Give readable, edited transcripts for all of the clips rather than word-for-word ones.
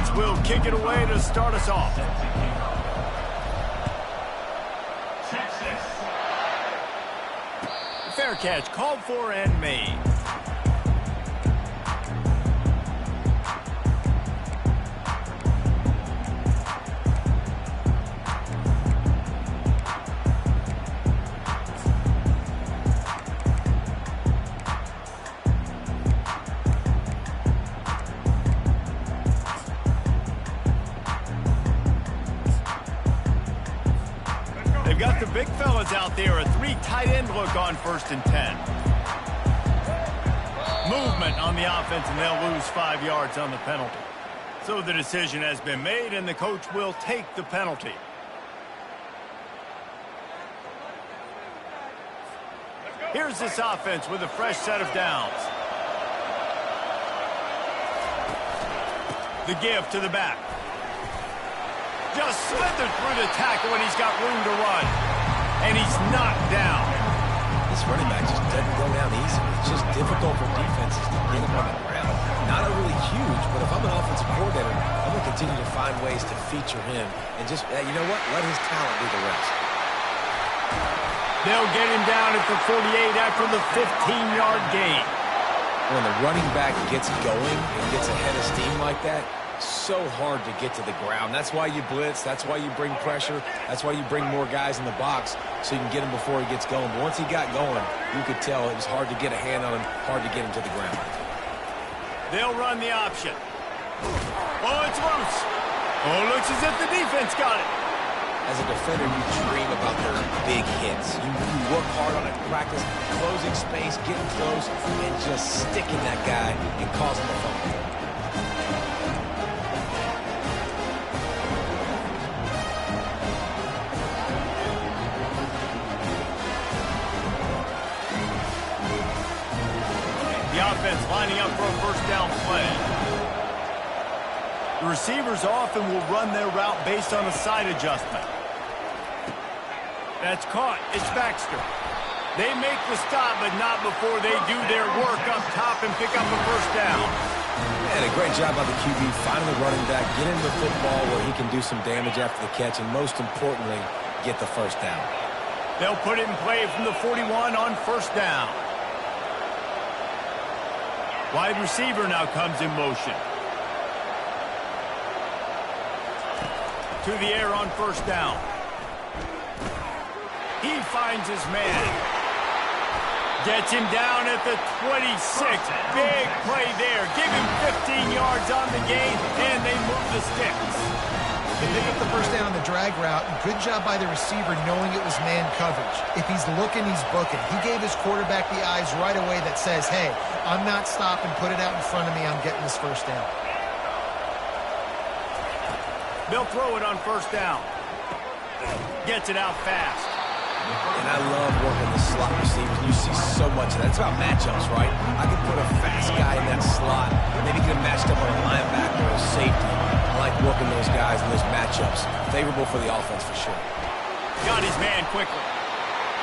Edwards will kick it away to start us off. Fair catch called for and made. They've got the big fellas out there, a 3 tight end look on 1st and 10. Movement on the offense, and they'll lose 5 yards on the penalty. So the decision has been made, and the coach will take the penalty. Here's this offense with a fresh set of downs. The give to the back. Just slithered through the tackle, and he's got room to run. And he's knocked down. This running back just doesn't go down easy. It's just difficult for defenses to get him on the ground. Not overly huge, but if I'm an offensive coordinator, I'm going to continue to find ways to feature him. And just, you know what? Let his talent do the rest. They'll get him down at the 48 after the 15-yard gain. When the running back gets going and gets ahead of steam like that, so hard to get to the ground. That's why you blitz. That's why you bring pressure. That's why you bring more guys in the box so you can get him before he gets going. But once he got going, you could tell it was hard to get a hand on him, hard to get him to the ground. They'll run the option. Oh, it's loose. Oh, looks as if the defense got it. As a defender, you dream about those big hits. You work hard on it, practice closing space, getting close, and just sticking that guy and causing the fumble. Offense lining up for a first down play. The receivers often will run their route based on a side adjustment. That's caught. It's Baxter. They make the stop, but not before they do their work up top and pick up a first down. And a great job by the QB finding the running back, get him the football where he can do some damage after the catch, and most importantly, get the first down. They'll put it in play from the 41 on first down. Wide receiver now comes in motion. To the air on first down. He finds his man. Gets him down at the 26. Big play there. Give him 15 yards on the gain, and they move the sticks. They pick up the first down on the drag route. Good job by the receiver knowing it was man coverage. If he's looking, he's booking. He gave his quarterback the eyes right away that says, hey, I'm not stopping. Put it out in front of me. I'm getting this first down. They'll throw it on first down. Gets it out fast. And I love working the slot receivers. You see so much of that. It's about matchups, right? I can put a fast guy in that slot. Maybe get him matched up on a linebacker or a safety. I like working those guys in those matchups. Favorable for the offense for sure. Got his man quickly.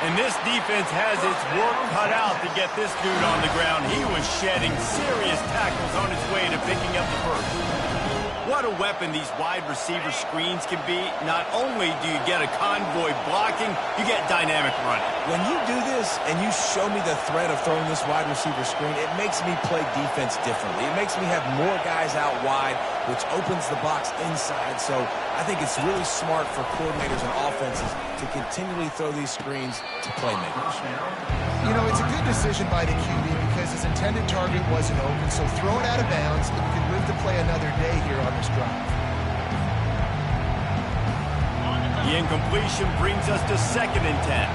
And this defense has its work cut out to get this dude on the ground. He was shedding serious tackles on his way to picking up the first. What a weapon these wide receiver screens can be. Not only do you get a convoy blocking, you get dynamic running. When you do this and you show me the threat of throwing this wide receiver screen, it makes me play defense differently. It makes me have more guys out wide, which opens the box inside. So I think it's really smart for coordinators and offenses to continually throw these screens to playmakers. You know, it's a good decision by the QB because his intended target wasn't open, so throw it out of bounds, and you can live to play another day here on this drive. The incompletion brings us to 2nd and 10.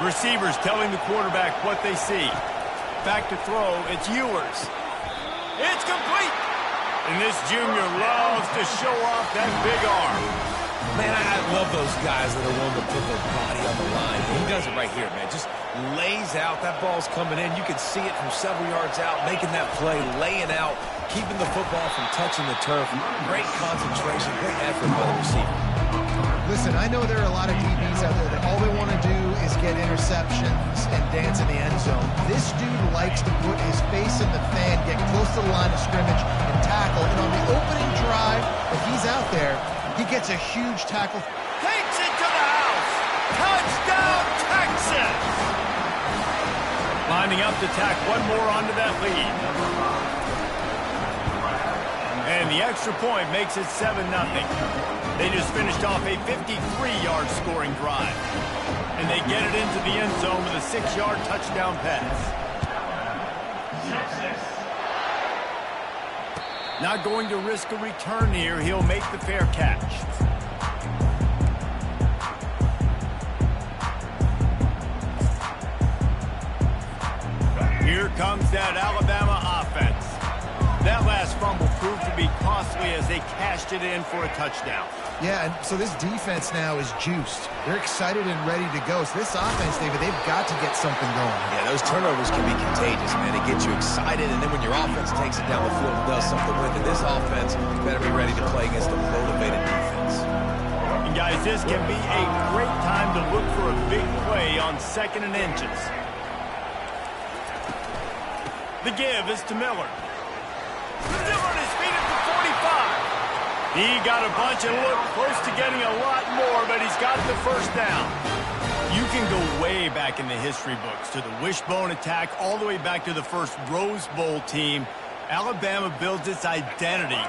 Receivers telling the quarterback what they see. Back to throw, it's Ewers. It's complete! And this junior loves to show off that big arm. Man, I love those guys that are willing to put their body on the line. He does it right here, man. Just lays out. That ball's coming in. You can see it from several yards out, making that play, laying out, keeping the football from touching the turf. Great concentration, great effort by the receiver. Listen, I know there are a lot of DBs out there that all they want to do is get interceptions and dance in the end zone. This dude likes to put his face in the fan, get close to the line of scrimmage, and tackle. And on the opening drive, if he's out there, he gets a huge tackle. Takes it to the house. Touchdown, Texas! Lining up to tack one more onto that lead. And the extra point makes it 7-0. They just finished off a 53-yard scoring drive. And they get it into the end zone with a 6-yard touchdown pass. Not going to risk a return here. He'll make the fair catch. Here comes that Alabama offense. That last fumble proved to be costly as they cashed it in for a touchdown. Yeah, and so this defense now is juiced. They're excited and ready to go. So this offense, David, they've got to get something going. Yeah, those turnovers can be contagious, man. It gets you excited, and then when your offense takes it down the field and does something with it, this offense better be ready to play against a motivated defense. And guys, this can be a great time to look for a big play on 2nd and inches. The give is to Miller. Still on his feet at the 45. He got a bunch and looked close to getting a lot more, but he's got the first down. You can go way back in the history books to the wishbone attack all the way back to the first Rose Bowl team. Alabama builds its identity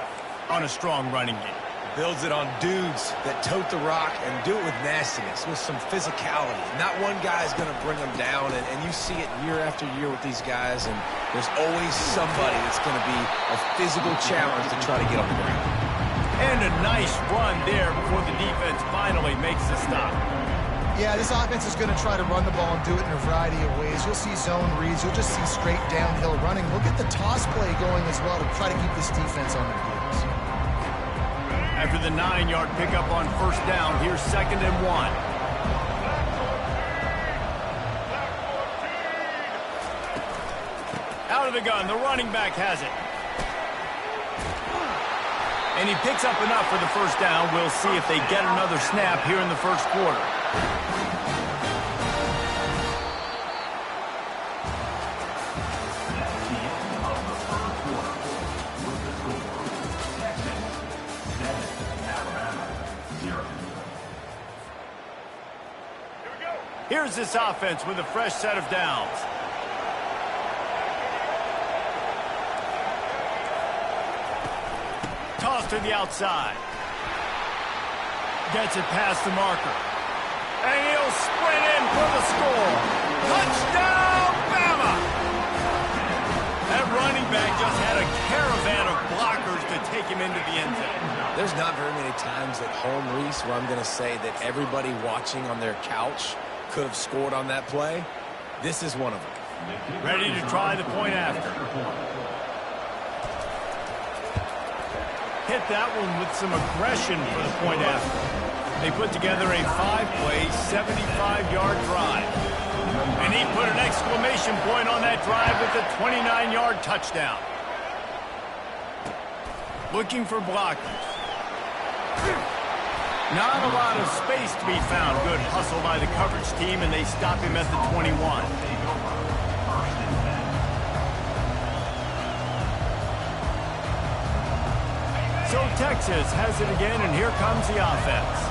on a strong running game. Builds it on dudes that tote the rock and do it with nastiness, with some physicality. Not one guy's going to bring them down, and you see it year after year with these guys, and there's always somebody that's going to be a physical challenge to try to get on the ground. And a nice run there before the defense finally makes the stop. Yeah, this offense is going to try to run the ball and do it in a variety of ways. You'll see zone reads. You'll just see straight downhill running. We'll get the toss play going as well to try to keep this defense on their heels. After the 9-yard pickup on first down, here's 2nd and 1. Out of the gun, the running back has it. And he picks up enough for the first down. We'll see if they get another snap here in the first quarter. Here's this offense with a fresh set of downs. Toss to the outside. Gets it past the marker. And he'll sprint in for the score. Touchdown, Bama! That running back just had a caravan of blockers to take him into the end zone. There's not very many times at home, Reese, where I'm going to say that everybody watching on their couch could have scored on that play. This is one of them. Ready to try the point after. Hit that one with some aggression for the point after. They put together a 5-play, 75-yard drive. And he put an exclamation point on that drive with a 29-yard touchdown. Looking for blockers. Not a lot of space to be found. Good hustle by the coverage team, and they stop him at the 21. So Texas has it again, and here comes the offense.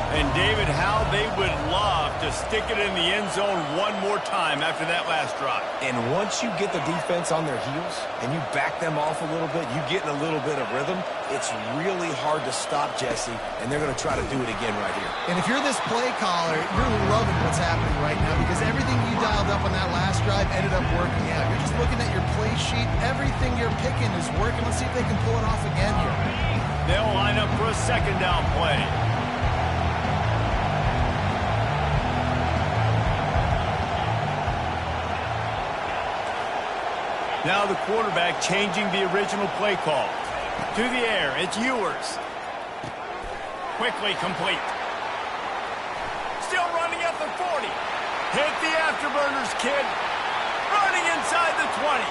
And David, how they would love to stick it in the end zone one more time after that last drive. And once you get the defense on their heels and you back them off a little bit, you get in a little bit of rhythm, it's really hard to stop, Jesse, and they're going to try to do it again right here. And if you're this play caller, you're loving what's happening right now because everything you dialed up on that last drive ended up working out. You're just looking at your play sheet. Everything you're picking is working. Let's see if they can pull it off again here. They'll line up for a 2nd down play. Now the quarterback changing the original play call. To the air, it's Ewers. Quickly complete. Still running at the 40. Hit the afterburners, kid. Running inside the 20.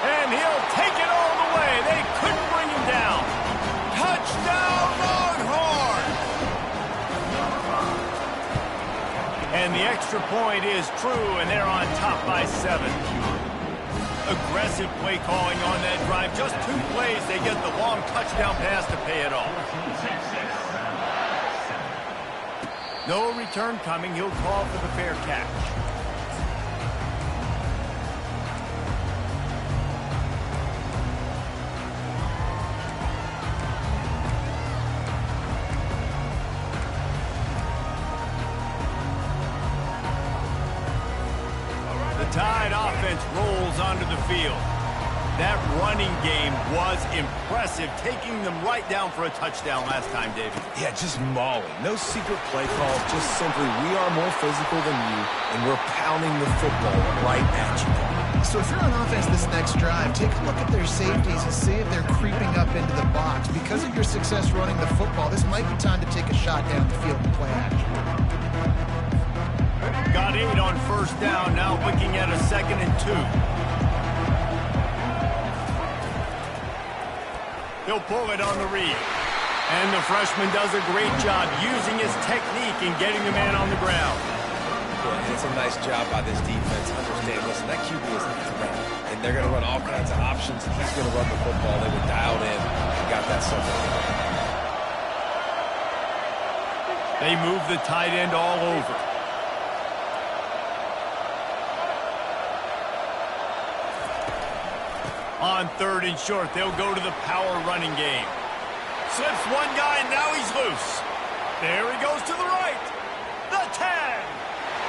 And he'll take it all the way. They couldn't bring him down. Touchdown, Longhorns! And the extra point is true, and they're on top by 7. Aggressive play calling on that drive. Just 2 plays, they get the long touchdown pass to pay it off. No return coming. He'll call for the fair catch. Tide offense rolls onto the field. That running game was impressive, taking them right down for a touchdown last time, David. Yeah, just mauling. No secret play calls, just simply we are more physical than you, and we're pounding the football right at you. So if you're on offense this next drive, take a look at their safeties and see if they're creeping up into the box. Because of your success running the football, this might be time to take a shot down the field and play action. Got 8 on first down, now looking at a 2nd and 2. He'll pull it on the read. And the freshman does a great job using his technique and getting the man on the ground. Yeah, it's a nice job by this defense. Understand, listen, that QB is a threat. And they're going to run all kinds of options, and he's going to run the football. They were dialed in and got that something. They move the tight end all over. On 3rd and short, they'll go to the power running game. Slips one guy, and now he's loose. There he goes to the right. The 10.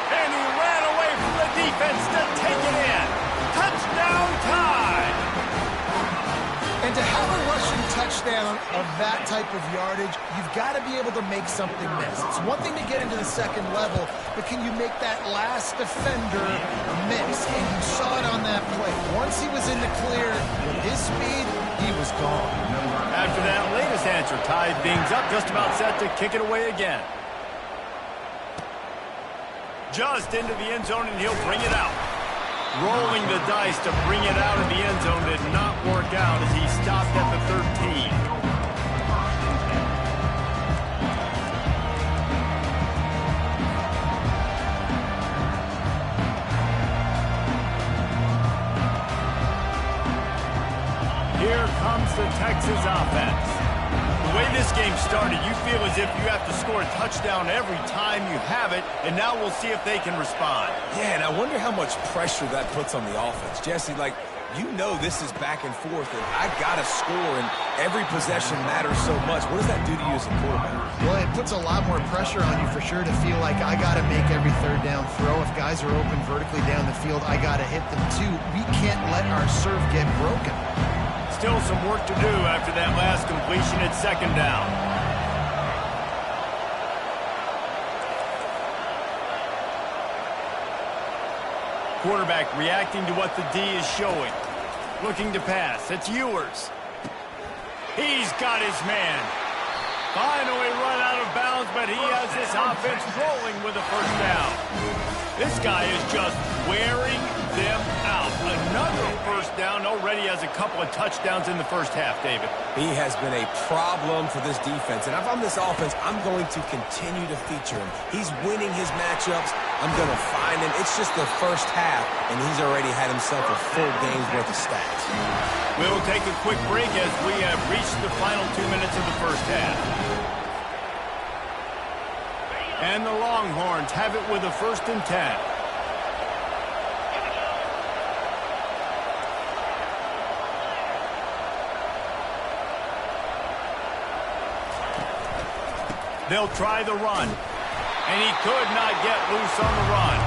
And he ran away from the defense to take it in. Touchdown time. And to have a rushing touchdown of that type of yardage, you've got to be able to make something miss. It's one thing to get into the second level, but can you make that last defender miss? And you saw it on that play. Once he was in the clear with his speed, he was gone. After that latest answer, tied things up, just about set to kick it away again. Just into the end zone, and he'll bring it out. Rolling the dice to bring it out of the end zone did not work out as he stopped at the 13. Here comes the Texas offense. The way this game started, you feel as if you have to score a touchdown every time you have it, and now we'll see if they can respond. Yeah, and I wonder how much pressure that puts on the offense. Jesse, like, you know this is back and forth, and I got to score, and every possession matters so much. What does that do to you as a quarterback? Well, it puts a lot more pressure on you for sure to feel like I got to make every 3rd down throw. If guys are open vertically down the field, I got to hit them too. We can't let our serve get broken. Still some work to do after that last completion at 2nd down. Quarterback reacting to what the D is showing. Looking to pass. It's Ewers. He's got his man. Finally run out of bounds, but he has this offense rolling with a 1st down. This guy is just wearing them out. Another 1st down, already has a couple of touchdowns in the 1st half, David. He has been a problem for this defense, and if I'm this offense, I'm going to continue to feature him. He's winning his matchups. I'm going to find him. It's just the 1st half, and he's already had himself a full game's worth of stats. We'll take a quick break as we have reached the final 2 minutes of the 1st half. And the Longhorns have it with a 1st and 10. They'll try the run. And he could not get loose on the run.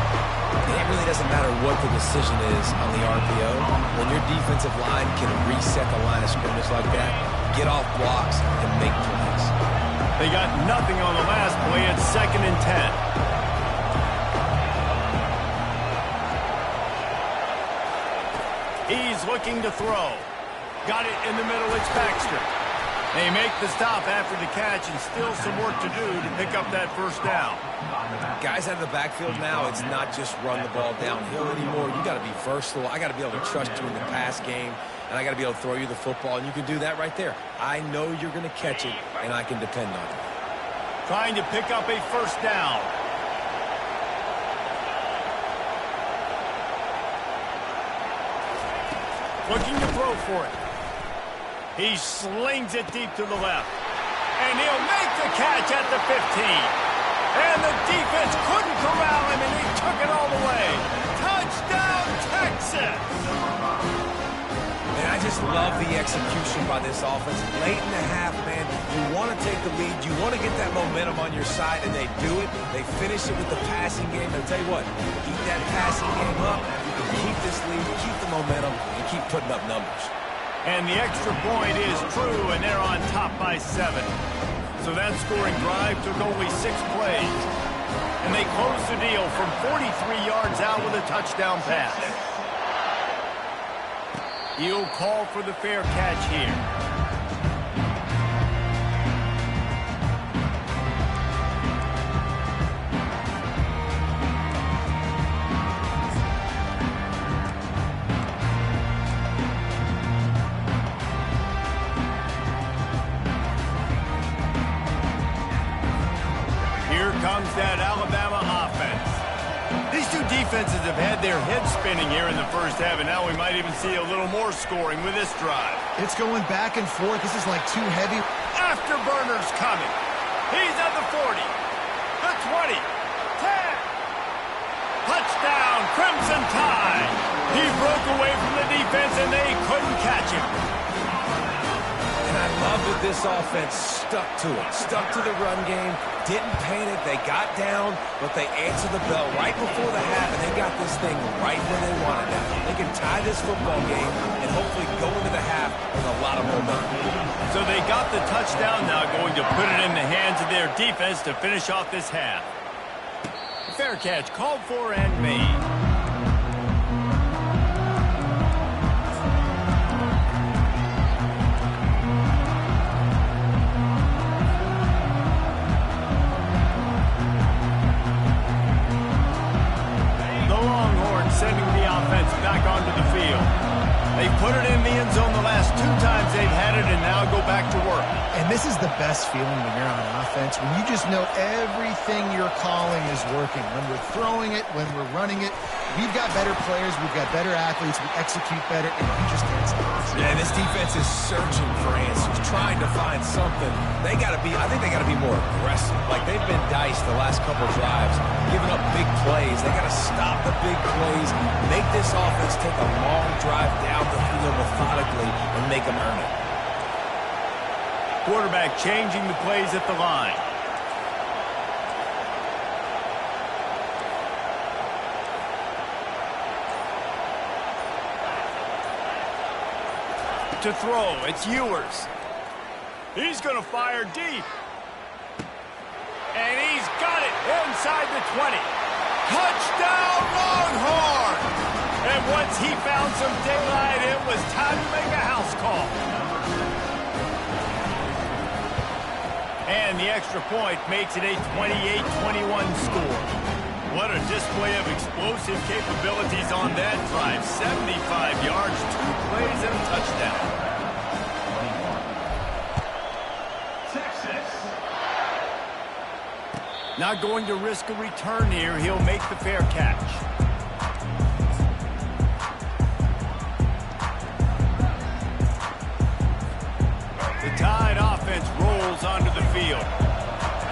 It really doesn't matter what the decision is on the RPO. When your defensive line can reset the line of scrimmage like that, get off blocks and make plays. They got nothing on the last play at 2nd and 10. He's looking to throw. Got it in the middle. It's Baxter. They make the stop after the catch, and still some work to do to pick up that 1st down. Guys out of the backfield now, it's not just run the ball downhill anymore. You got to be versatile. I got to be able to trust you in the pass game, and I got to be able to throw you the football, and you can do that right there. I know you're going to catch it, and I can depend on it. Trying to pick up a 1st down. Looking to throw for it. He slings it deep to the left. And he'll make the catch at the 15. And the defense couldn't corral him, and he took it all the way. Touchdown, Texas! And I just love the execution by this offense. Late in the half, man, you want to take the lead. You want to get that momentum on your side, and they do it. They finish it with the passing game. I'll tell you what, keep that passing game up. You can keep this lead, keep the momentum, and keep putting up numbers. And the extra point is true, and they're on top by 7. So that scoring drive took only 6 plays. And they closed the deal from 43 yards out with a touchdown pass. He'll call for the fair catch here. Comes that Alabama offense. These two defenses have had their heads spinning here in the first half, and now we might even see a little more scoring with this drive. It's going back and forth. This is like too heavy. Afterburners coming. He's at the 40, the 20, 10. Touchdown, Crimson Tide. He broke away from the defense, and they couldn't catch him. And I love that this offense stuck to it, stuck to the run game, didn't panic. They got down, but they answered the bell right before the half, and they got this thing right where they wanted it. They can tie this football game and hopefully go into the half with a lot of momentum. So they got the touchdown, now going to put it in the hands of their defense to finish off this half. Fair catch called for and made. Sending the offense back onto the field. They put it in the end zone the last 2 times they've had it, and now go back to work. And this is the best feeling when you're on offense, when you just know everything you're calling is working. When we're throwing it, when we're running it, we've got better players, we've got better athletes, we execute better, and we just can't stop it. Yeah, this defense is searching for answers, trying to find something. I think they got to be more aggressive. Like they've been diced the last couple drives, giving up big plays. They got to stop the big plays, make this offense take a long drive down the field methodically, and make them earn it. Quarterback changing the plays at the line. To throw, it's Ewers. He's going to fire deep. And he's got it inside the 20. Touchdown, Longhorns! And once he found some daylight, it was time to make a house call. And the extra point makes it a 28-21 score. What a display of explosive capabilities on that drive. 75 yards, 2 plays, and a touchdown. Texas. Not going to risk a return here. He'll make the fair catch. The Tide offense rolls onto the field.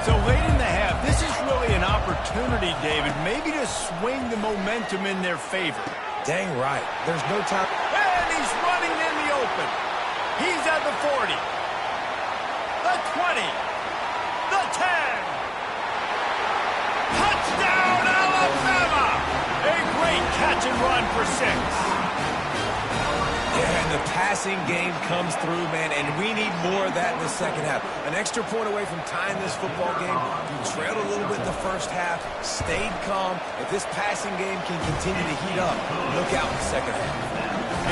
So late in the half, this is really an opportunity, David, maybe to swing the momentum in their favor. Dang right. There's no time. And he's running in the open. He's at the 40, the 20, the 10. Touchdown, Alabama! A great catch and run for 6. Yeah, and the passing game comes through, man, and we need more of that in the second half. An extra point away from tying this football game. You trailed a little bit in the first half, stayed calm. If this passing game can continue to heat up, look out in the second half.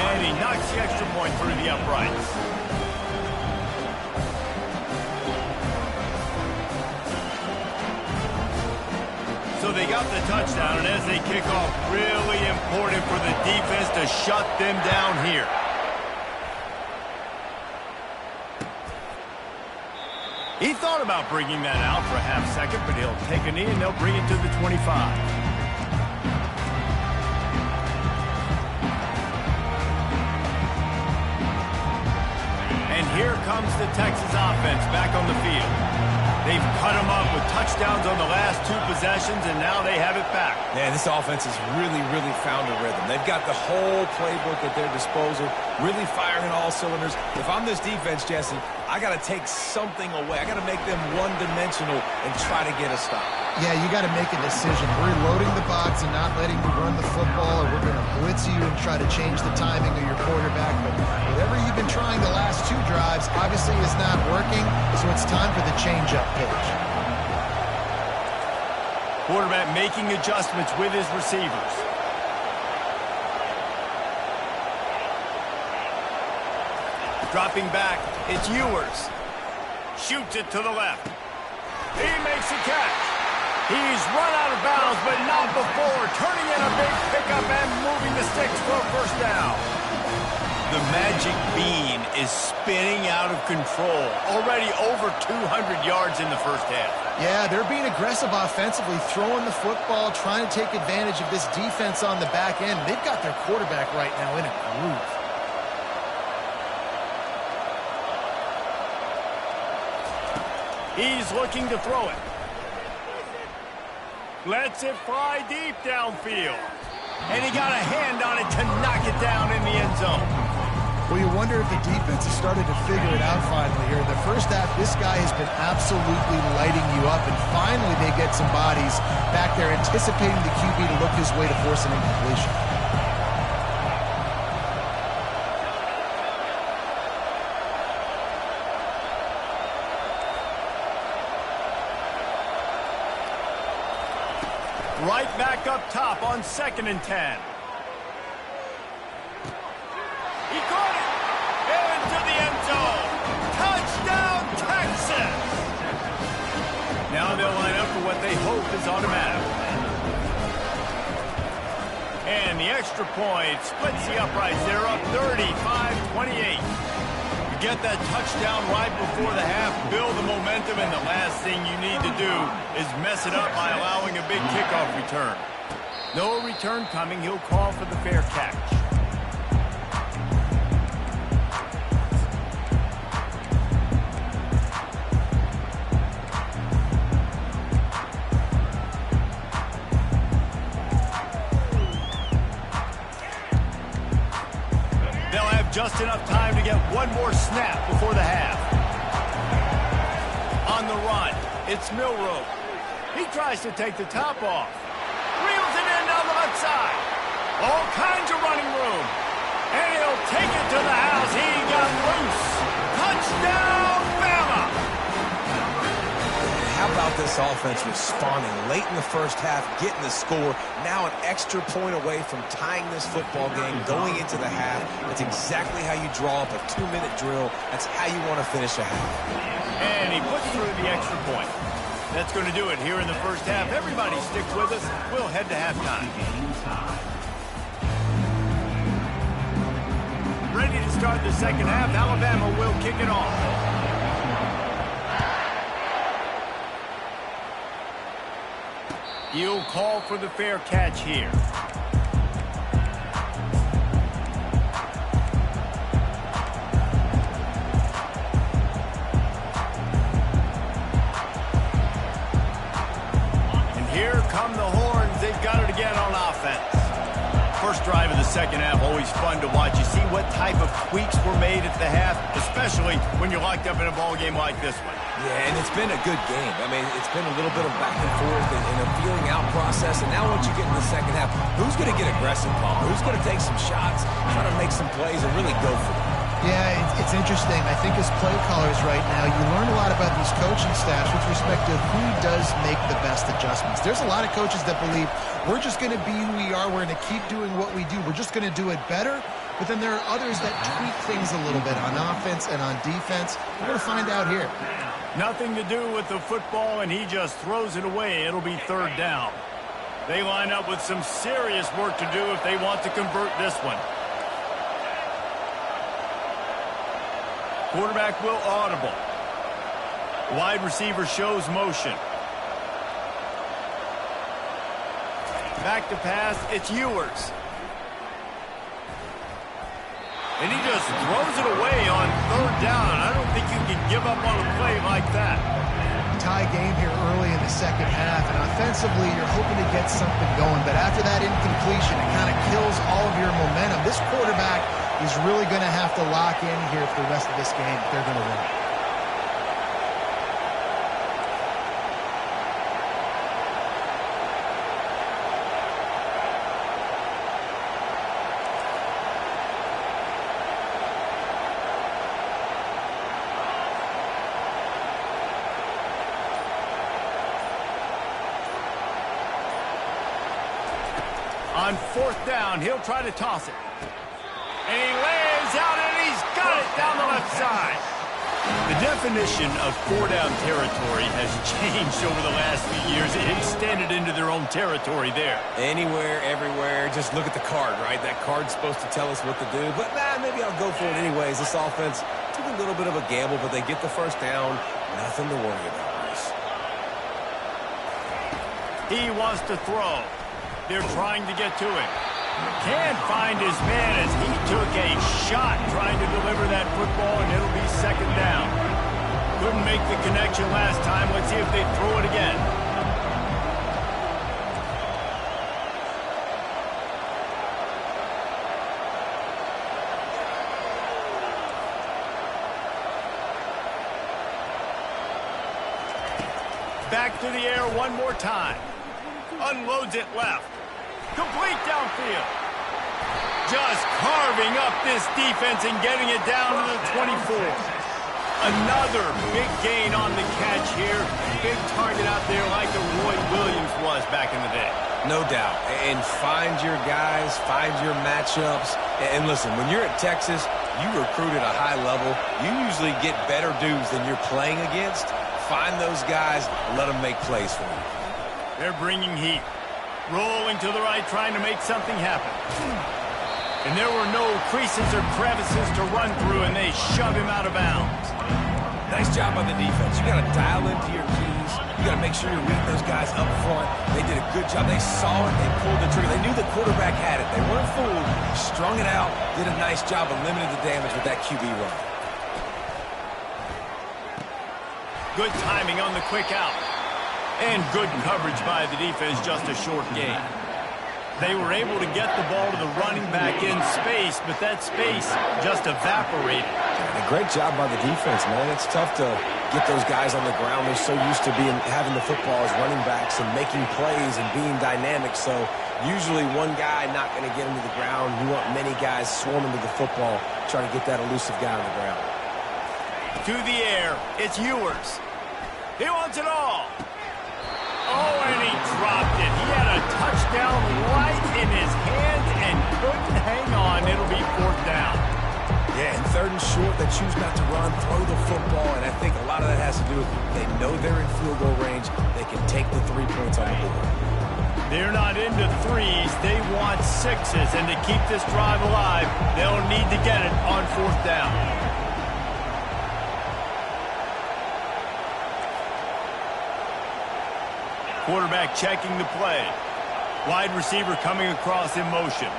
And he knocks the extra point through the uprights. So they got the touchdown, and as they kick off, really important for the defense to shut them down here. He thought about bringing that out for a half second, but he'll take a knee, and they'll bring it to the 25. the Texas offense back on the field. They've cut them up with touchdowns on the last 2 possessions, and now they have it back. Man, this offense has really found a rhythm. They've got the whole playbook at their disposal, really firing all cylinders. If I'm this defense, Jesse, I got to take something away. I got to make them one-dimensional and try to get a stop. Yeah, you got to make a decision. We're loading the box and not letting you run the football, or we're going to blitz you and try to change the timing of your quarterback. But whatever you've been trying the last 2 drives obviously is not working, so it's time for the change-up pitch. Quarterback making adjustments with his receivers. Dropping back, it's Ewers. Shoots it to the left. He makes a catch. He's run out of bounds, but not before turning in a big pickup and moving the sticks for a first down. The magic bean is spinning out of control. Already over 200 yards in the first half. Yeah, they're being aggressive offensively, throwing the football, trying to take advantage of this defense on the back end. They've got their quarterback right now in a groove. He's looking to throw it. Lets it fly deep downfield. And he got a hand on it to knock it down in the end zone. Well, you wonder if the defense has started to figure it out finally here. In the first half, this guy has been absolutely lighting you up, and finally they get some bodies back there anticipating the QB to look his way to force an incompletion. Right back up top on 2nd and 10. He caught it. Into the end zone. Touchdown, Texas. Now they'll line up for what they hope is automatic. And the extra point splits the uprights. They're up 35-28. You get that touchdown right before the half, build the momentum, and the last thing you need to do is mess it up by allowing a big kickoff return. No return coming. He'll call for the fair catch. Just enough time to get one more snap before the half. On the run, it's Milroe. He tries to take the top off. Reels it in down the left side. All kinds of running room. And he'll take it to the house. He got loose. Touchdown, Bama! How about this offense responding late in the first half, getting the score, now an extra point away from tying this football game, going into the half. That's exactly how you draw up a 2-minute drill. That's how you want to finish a half. And he puts through the extra point. That's going to do it here in the first half. Everybody stick with us. We'll head to halftime. Ready to start the second half. Alabama will kick it off. He'll call for the fair catch here. And here come the horns. They've got it again on offense. First drive of the second half, always fun to watch. You see what type of tweaks were made at the half, especially when you're locked up in a ball game like this one. Yeah, and it's been a good game. I mean, it's been a little bit of back and forth and a feeling out process. And now once you get in the second half, who's going to get aggressive, Paul? Who's going to take some shots, try to make some plays, and really go for it? Yeah, it's interesting. I think as play callers right now, you learn a lot about these coaching staffs with respect to who does make the best adjustments. There's a lot of coaches that believe we're just going to be who we are. We're going to keep doing what we do. We're just going to do it better. But then there are others that tweak things a little bit on offense and on defense. We're going to find out here. Nothing to do with the football, and he just throws it away. It'll be third down. They line up with some serious work to do if they want to convert this one. Quarterback will audible. Wide receiver shows motion. Back to pass, it's Ewers. And he just just throws it away on third down. I don't think you can give up on a play like that. Tie game here early in the second half, and offensively you're hoping to get something going, but after that incompletion, it kind of kills all of your momentum. This quarterback is really going to have to lock in here for the rest of this game if they're going to win. On fourth down, he'll try to toss it. And he lays out, and he's got it down the left side. The definition of four-down territory has changed over the last few years. It extended into their own territory there. Anywhere, everywhere, just look at the card, right? That card's supposed to tell us what to do, but maybe I'll go for it anyways. This offense took a little bit of a gamble, but they get the first down. Nothing to worry about, Bruce. He wants to throw. They're trying to get to him. Can't find his man as he took a shot trying to deliver that football, and it'll be second down. Couldn't make the connection last time. Let's see if they throw it again. Back to the air one more time. Unloads it left. Complete downfield. Just carving up this defense and getting it down to the 24. Another big gain on the catch here. Big target out there like the Roy Williams was back in the day. No doubt. And find your guys, find your matchups. And listen, when you're at Texas, you recruit at a high level. You usually get better dudes than you're playing against. Find those guys, let them make plays for you. They're bringing heat. Rolling to the right, trying to make something happen. And there were no creases or crevices to run through, and they shove him out of bounds. Nice job on the defense. You got to dial into your keys. You got to make sure you're reading those guys up front. They did a good job. They saw it. They pulled the trigger. They knew the quarterback had it. They weren't fooled. Strung it out. Did a nice job of limiting the damage with that QB run. Good timing on the quick out. And good coverage by the defense, just a short gain. They were able to get the ball to the running back in space, but that space just evaporated. And a great job by the defense, man. It's tough to get those guys on the ground. They're so used to having the football as running backs and making plays and being dynamic. So usually one guy not going to get him to the ground. You want many guys swarming to the football, trying to get that elusive guy on the ground. To the air, it's Ewers. He wants it all. Oh, and he dropped it. He had a touchdown right in his hands and couldn't hang on. It'll be fourth down. Yeah, and third and short, they choose not to run, throw the football, and I think a lot of that has to do with they know they're in field goal range. They can take the 3 points on the board. They're not into threes. They want sixes, and to keep this drive alive, they'll need to get it on fourth down. Quarterback checking the play. Wide receiver coming across in motion.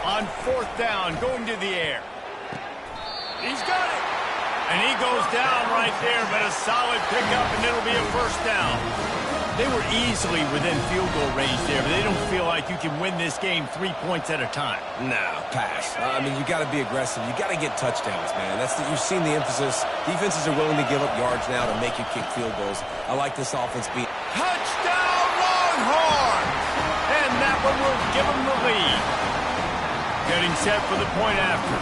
On fourth down, going to the air. He's got it. And he goes down right there, but a solid pickup, and it'll be a first down. They were easily within field goal range there, but they don't feel like you can win this game 3 points at a time. No, pass. I mean, you got to be aggressive. You got to get touchdowns, man. You've seen the emphasis. Defenses are willing to give up yards now to make you kick field goals. I like this offense being touchdown Longhorns! And that one will give them the lead. Getting set for the point after.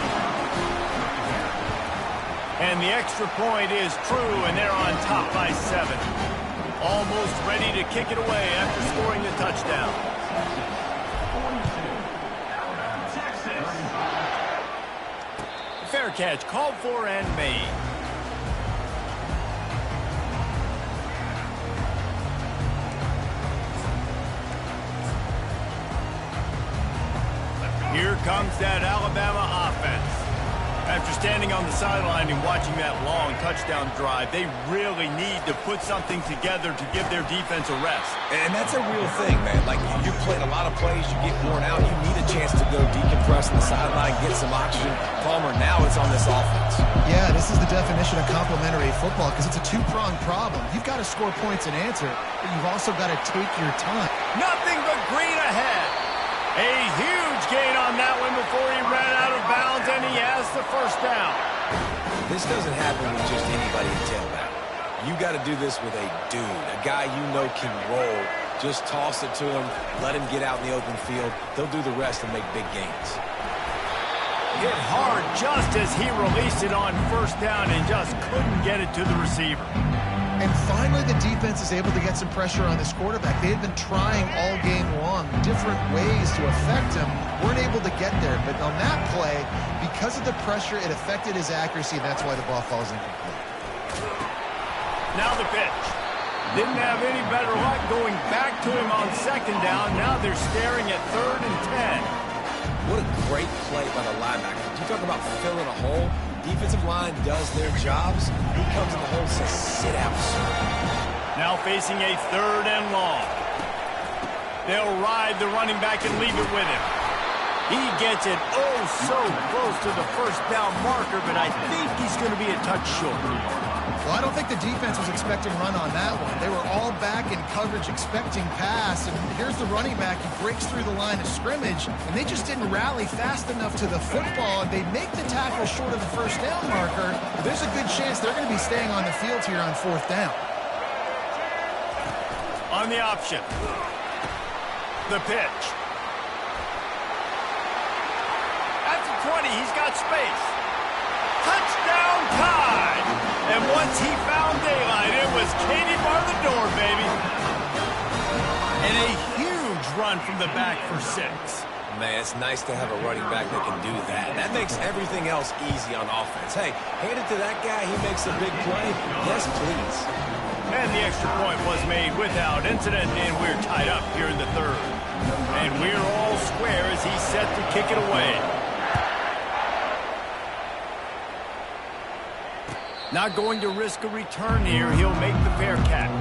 And the extra point is true, and they're on top by 7. Almost ready to kick it away after scoring the touchdown. Fair catch called for and made. Here comes that Alabama offense. After standing on the sideline and watching that long touchdown drive, they really need to put something together to give their defense a rest. And that's a real thing, man. Like, you played a lot of plays, you get worn out, you need a chance to go decompress on the sideline, get some oxygen. Palmer, now it's on this offense. Yeah, this is the definition of complementary football because it's a two-pronged problem. You've got to score points and answer, but you've also got to take your time. Nothing but green ahead. A huge gain on that one before he ran out of bounds, and he has the first down. This doesn't happen with just anybody in tailback. You got to do this with a dude, a guy you know can roll. Just toss it to him, let him get out in the open field. They'll do the rest and make big gains. Hit hard just as he released it on first down and just couldn't get it to the receiver. And finally, the defense is able to get some pressure on this quarterback. They had been trying all game long different ways to affect him. Weren't able to get there. But on that play, because of the pressure, it affected his accuracy, and that's why the ball falls incomplete. Now the pitch. Didn't have any better luck going back to him on second down. Now they're staring at 3rd and 10. What a great play by the linebacker. You talk about filling a hole. Defensive line does their jobs. He comes in the hole and says, sit out, sir. Now facing a 3rd and long. They'll ride the running back and leave it with him. He gets it so close to the first down marker, but I think he's going to be a touch short. Well, I don't think the defense was expecting run on that one. They were all back in coverage expecting pass, and here's the running back. He breaks through the line of scrimmage, and they just didn't rally fast enough to the football, and they make the tackle short of the first down marker. But there's a good chance they're going to be staying on the field here on 4th down. On the option. The pitch. At the 20, he's got space. Touchdown Tide! And once he found daylight, it was Katie bar the door, baby. And a huge run from the back for 6. Man, it's nice to have a running back that can do that. That makes everything else easy on offense. Hey, hand it to that guy. He makes a big play. Yes, please. And the extra point was made without incident, and we're tied up here in the 3rd. And we're all square as he's set to kick it away. Not going to risk a return here. He'll make the fair catch.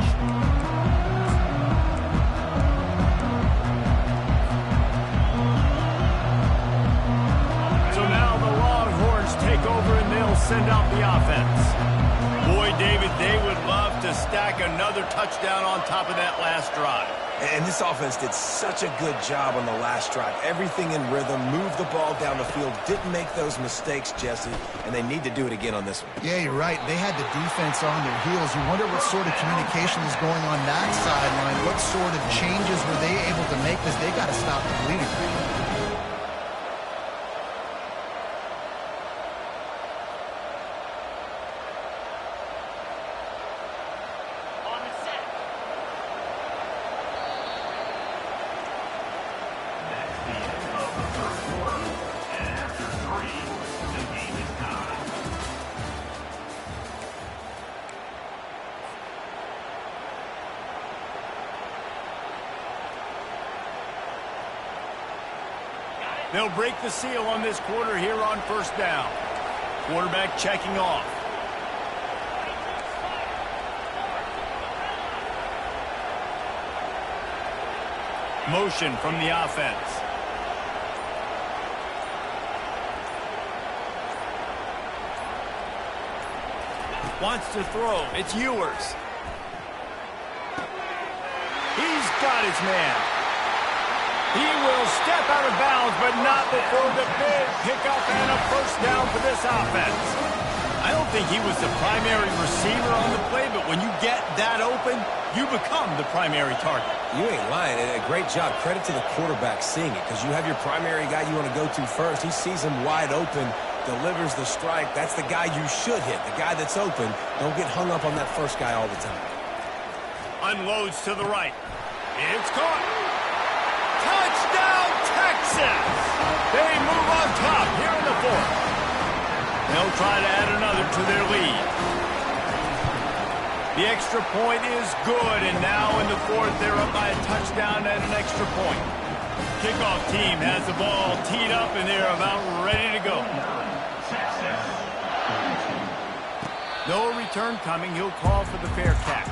So now the Longhorns take over and they'll send out the offense. Boy, David, they would love to stack another touchdown on top of that last drive. And this offense did such a good job on the last drive. Everything in rhythm, moved the ball down the field, didn't make those mistakes, Jesse, and they need to do it again on this one. Yeah, you're right. They had the defense on their heels. You wonder what sort of communication is going on that sideline. What sort of changes were they able to make because they got to stop the bleeding. They'll break the seal on this quarter here on first down. Quarterback checking off. Motion from the offense. Wants to throw. It's Ewers. He's got his man. He will step out of bounds, but not before the big pickup and a first down for this offense. I don't think he was the primary receiver on the play, but when you get that open, you become the primary target. You ain't lying. A great job. Credit to the quarterback seeing it, because you have your primary guy you want to go to first. He sees him wide open, delivers the strike. That's the guy you should hit, the guy that's open. Don't get hung up on that first guy all the time. Unloads to the right. It's caught. Touchdown, Texas! They move on top here in the 4th. They'll try to add another to their lead. The extra point is good, and now in the 4th, they're up by a touchdown and an extra point. Kickoff team has the ball teed up, and they're about ready to go. No return coming. He'll call for the fair catch.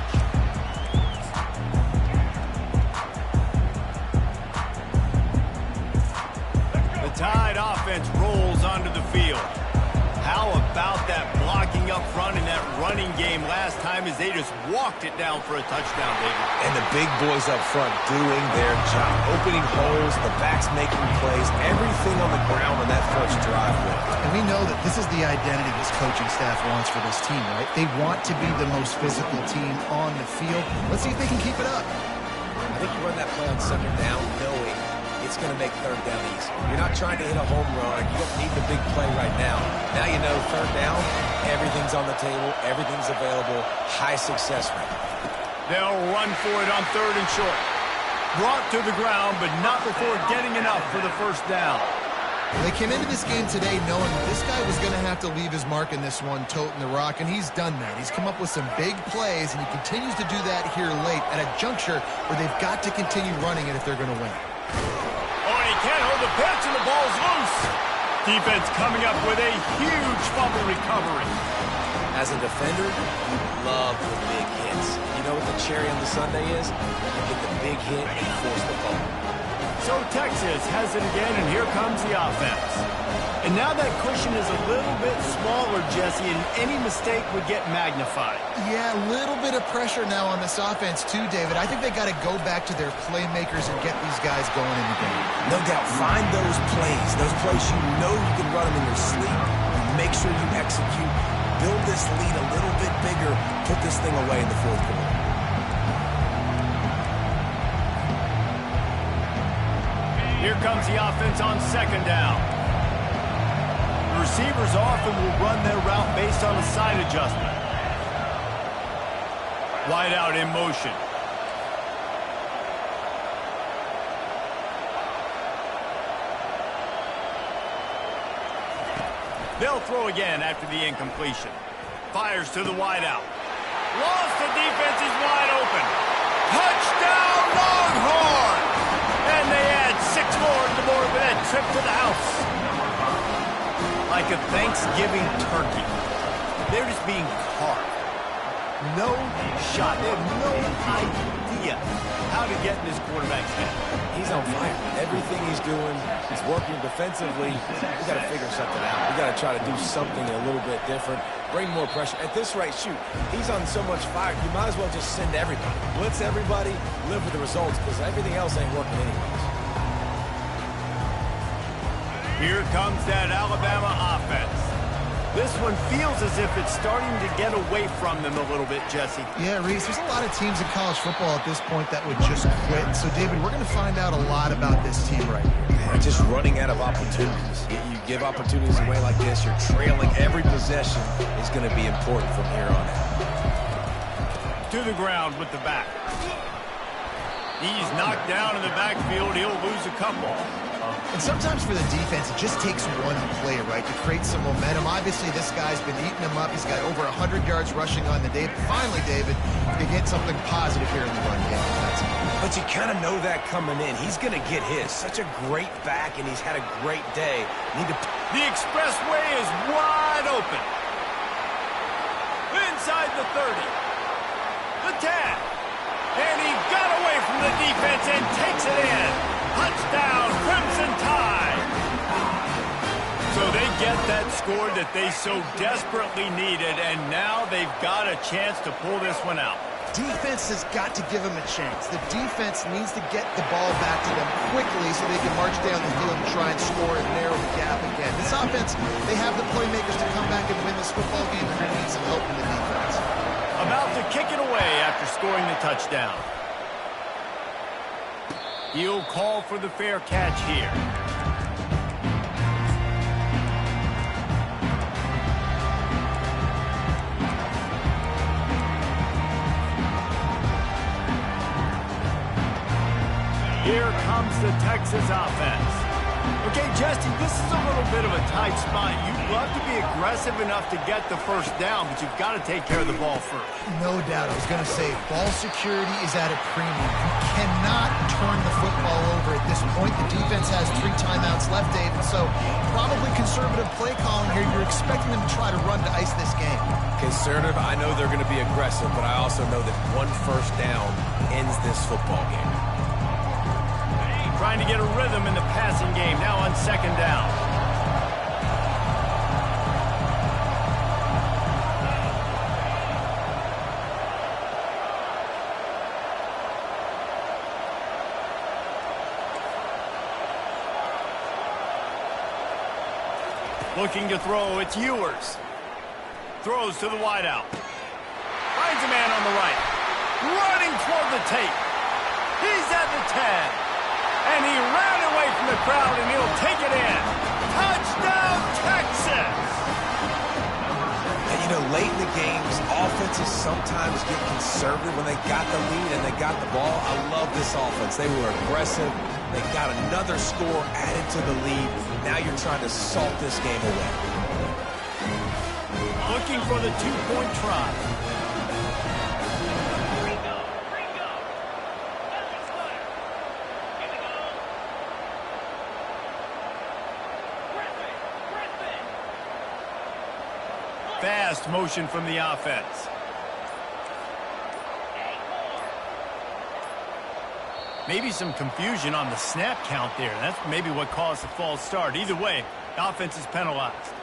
Tide offense rolls onto the field. How about that blocking up front in that running game last time as they just walked it down for a touchdown, David? And the big boys up front doing their job. Opening holes, the backs making plays, everything on the ground on that first drive worked. And we know that this is the identity this coaching staff wants for this team, right? They want to be the most physical team on the field. Let's see if they can keep it up. I think you run that play on second down knowing it's going to make third down easy. You're not trying to hit a home run. You don't need the big play right now. Now you know third down, everything's on the table, everything's available, high success rate. They'll run for it on third and short. Brought to the ground, but not before getting enough for the first down. They came into this game today knowing that this guy was going to have to leave his mark in this one, toting the rock, and he's done that. He's come up with some big plays, and he continues to do that here late at a juncture where they've got to continue running it if they're going to win. Oh, he can't hold the pitch, and the ball's loose. Defense coming up with a huge fumble recovery. As a defender, you love the big hits. You know what the cherry on the sundae is? You get the big hit and force the fumble. So Texas has it again, and here comes the offense. And now that cushion is a little bit smaller, Jesse, and any mistake would get magnified. Yeah, a little bit of pressure now on this offense too, David. I think they got to go back to their playmakers and get these guys going in the game. No doubt, find those plays you know you can run them in your sleep. Make sure you execute. Build this lead a little bit bigger. Put this thing away in the fourth quarter. Here comes the offense on second down. The receivers often will run their route based on a side adjustment. Wide out in motion. They'll throw again after the incompletion. Fires to the wide out. Lost the defense, is wide open. Touchdown Longhorn! And they add 6 more to the board with that trip to the house. Like a Thanksgiving turkey. They're just being carved. No shot. They have no idea how to get in this quarterback's head. He's on fire. Everything he's doing, he's working defensively. We got to figure something out. We got to try to do something a little bit different. Bring more pressure. At this rate, shoot, he's on so much fire, you might as well just send everybody. Blitz everybody, live with the results, because everything else ain't working anyways. Here comes that Alabama offense. This one feels as if it's starting to get away from them a little bit, Jesse. Yeah, Reese, there's a lot of teams in college football at this point that would just quit. So, David, we're going to find out a lot about this team right here. They're just running out of opportunities. You give opportunities away like this, you're trailing. Every possession is going to be important from here on out. To the ground with the back. He's knocked down in the backfield. He'll lose a couple. And sometimes for the defense, it just takes one play, right, to create some momentum. Obviously, this guy's been eating them up. He's got over 100 yards rushing on the day. But finally, David, they get something positive here in the run game. But you kind of know that coming in. He's going to get his. Such a great back, and he's had a great day. The expressway is wide open. Inside the 30. The 10. And he got away from the defense and takes it in. Touchdown, Crimson Tide. So they get that score that they so desperately needed, and now they've got a chance to pull this one out. Defense has got to give them a chance. The defense needs to get the ball back to them quickly so they can march down the field and try and score and narrow the gap again. This offense, they have the playmakers to come back and win this football game, and they need some help from the defense. About to kick it away after scoring the touchdown. He'll call for the fair catch here. Here comes the Texas offense. Okay, Jesse, this is a little bit of a tight spot. You'd love to be aggressive enough to get the first down, but you've got to take care of the ball first. No doubt. I was going to say, ball security is at a premium. You cannot turn the football over at this point. The defense has 3 timeouts left, David, so probably conservative play calling here. You're expecting them to try to run to ice this game. Conservative, I know they're going to be aggressive, but I also know that one first down ends this football game. trying to get a rhythm in the passing game now on second down. Looking to throw, it's Ewers. Throws to the wideout. Finds a man on the right. Running toward the tape. He's at the 10. And he ran away from the crowd, and he'll take it in. Touchdown, Texas! And, you know, late in the games, offenses sometimes get conservative when they got the lead and they got the ball. I love this offense. They were aggressive. They got another score added to the lead. Now you're trying to salt this game away. Looking for the two-point try. Fast motion from the offense. Maybe some confusion on the snap count there. That's maybe what caused the false start. Either way, the offense is penalized.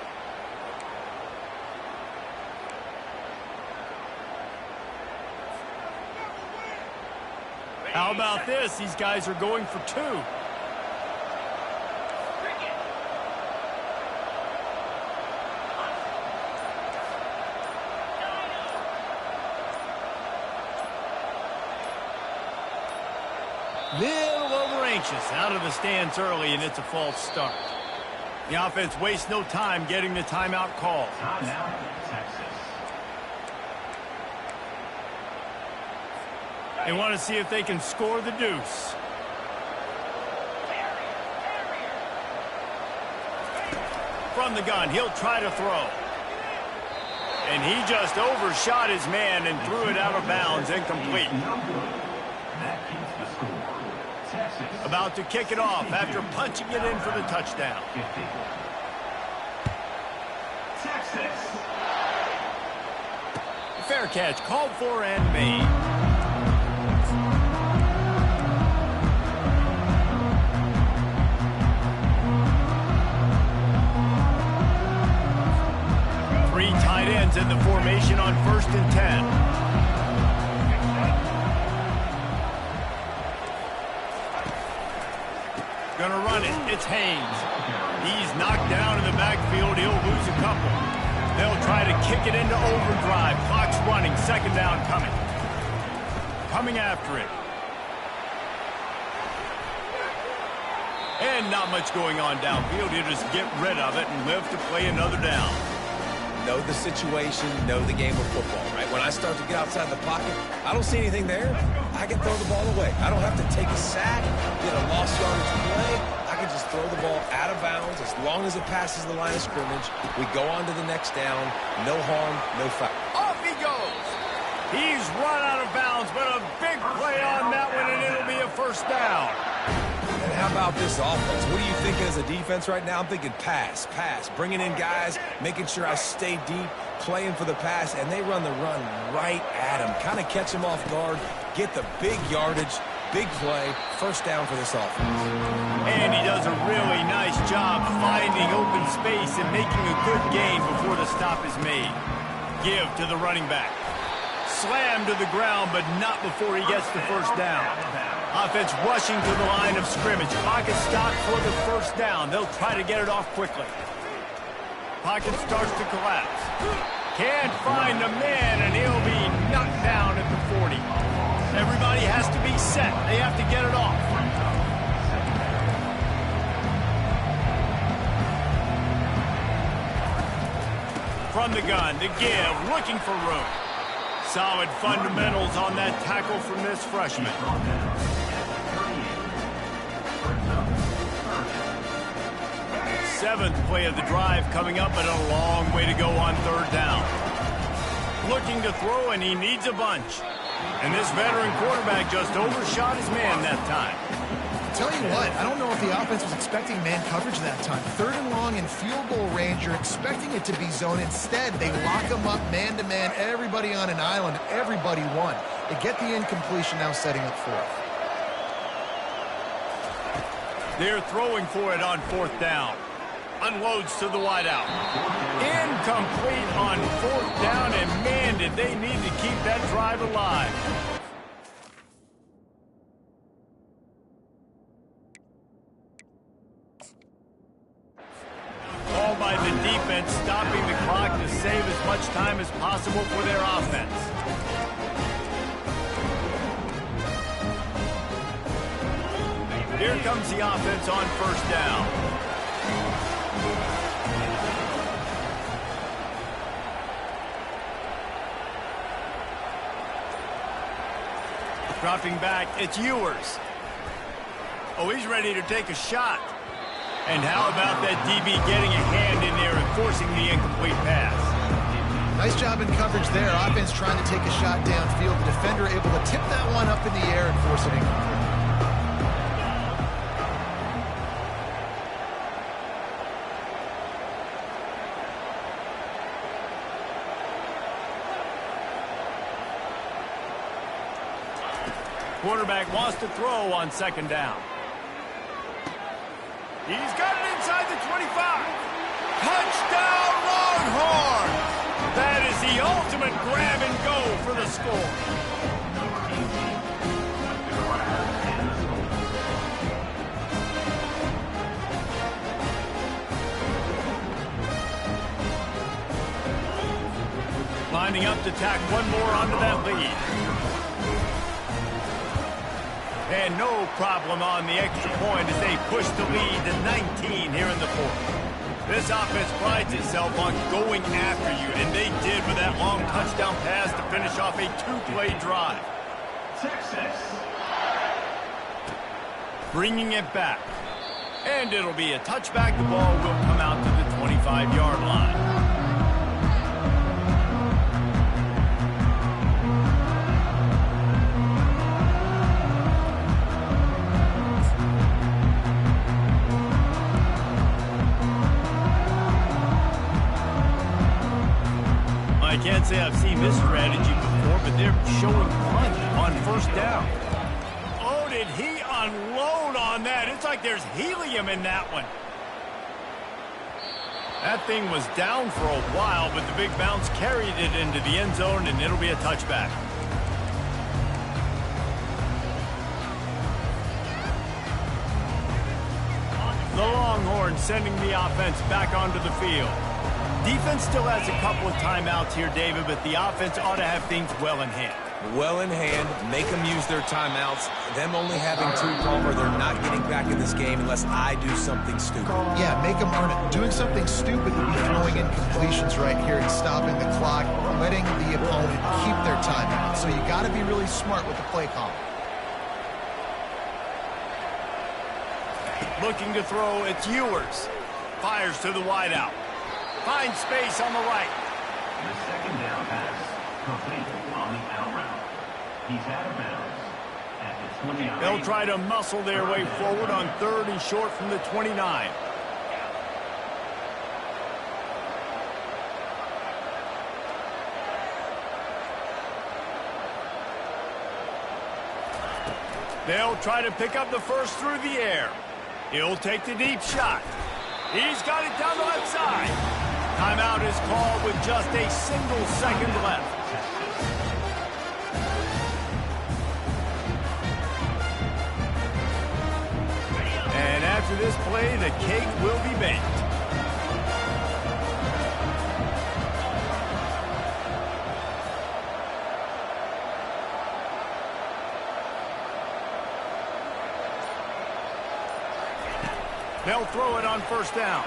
How about this? These guys are going for two. Little over anxious, out of the stance early, and it's a false start. The offense wastes no time getting the timeout call. They want to see if they can score the deuce. From the gun, he'll try to throw. And he just overshot his man and threw it out of bounds, incomplete. About to kick it off after punching it in for the touchdown. Fair catch, called for and made. Three tight ends in the formation on 1st and 10. Gonna run it. It's Haynes. He's knocked down in the backfield. He'll lose a couple. They'll try to kick it into overdrive. Clock's running. Second down coming. Coming after it. And not much going on downfield. He'll just get rid of it and live to play another down. Know the situation, know the game of football, right? When I start to get outside the pocket, I don't see anything there. I can throw the ball away. I don't have to take a sack, get a lost yardage play. I can just throw the ball out of bounds as long as it passes the line of scrimmage. We go on to the next down. No harm, no foul. Off he goes. He's run out of bounds, but a big play on that one, and it'll be a first down. And how about this offense? What are you thinking as a defense right now? I'm thinking pass, bringing in guys, making sure I stay deep, playing for the pass, and they run the run right at him. Kind of catch him off guard, get the big yardage, big play, first down for this offense. And he does a really nice job finding open space and making a good gain before the stop is made. Give to the running back. Slam to the ground, but not before he gets the first down. Offense rushing to the line of scrimmage. Pocket stop for the first down. They'll try to get it off quickly. Pocket starts to collapse. Can't find a man, and he'll be knocked down at the 40. Everybody has to be set. They have to get it off. From the gun to give, looking for room. Solid fundamentals on that tackle from this freshman. Seventh play of the drive coming up, but a long way to go on third down. Looking to throw, and he needs a bunch. And this veteran quarterback just overshot his man that time. Tell you what, I don't know if the offense was expecting man coverage that time. Third and long in field goal range, you're expecting it to be zone. Instead, they lock them up man-to-man, everybody on an island, everybody won. They get the incompletion, now setting up fourth. They're throwing for it on 4th down. Unloads to the wideout. Incomplete on 4th down, and man, did they need to keep that drive alive. All by the defense, stopping the clock to save as much time as possible for their offense. Here comes the offense on 1st down. Dropping back, it's Ewers. Oh, he's ready to take a shot. And how about that DB getting a hand in there and forcing the incomplete pass? Nice job in coverage there. Offense trying to take a shot downfield. The defender able to tip that one up in the air and force it incomplete. Quarterback wants to throw on 2nd down. He's got it inside the 25. Touchdown, Longhorns! That is the ultimate grab and go for the score. Lining up to tack one more onto that lead. And no problem on the extra point as they push the lead to 19 here in the 4th. This offense prides itself on going after you, and they did with that long touchdown pass to finish off a 2-play drive. Texas. Bringing it back. And it'll be a touchback. The ball will come out to the 25-yard line. I can't say I've seen this strategy before, but they're showing punch on 1st down. Oh, did he unload on that? It's like there's helium in that one. That thing was down for a while, but the big bounce carried it into the end zone, and it'll be a touchback. The Longhorns sending the offense back onto the field. Defense still has a couple of timeouts here, David, but the offense ought to have things well in hand. Well in hand, make them use their timeouts. Them only having 2, Palmer, they're not getting back in this game unless I do something stupid. Yeah, make them earn it. Doing something stupid would be throwing incompletions right here and stopping the clock, letting the opponent keep their timeout. So you got to be really smart with the play call. Looking to throw, it's Ewers. Fires to the wideout. Finds space on the right. The 2nd down pass completed on the out route. He's out of bounds at the 29. They'll try to muscle their way forward on 3rd and short from the 29. They'll try to pick up the first through the air. He'll take the deep shot. He's got it down the left side. Timeout is called with just a single second left. And after this play, the cake will be baked. They'll throw it on 1st down.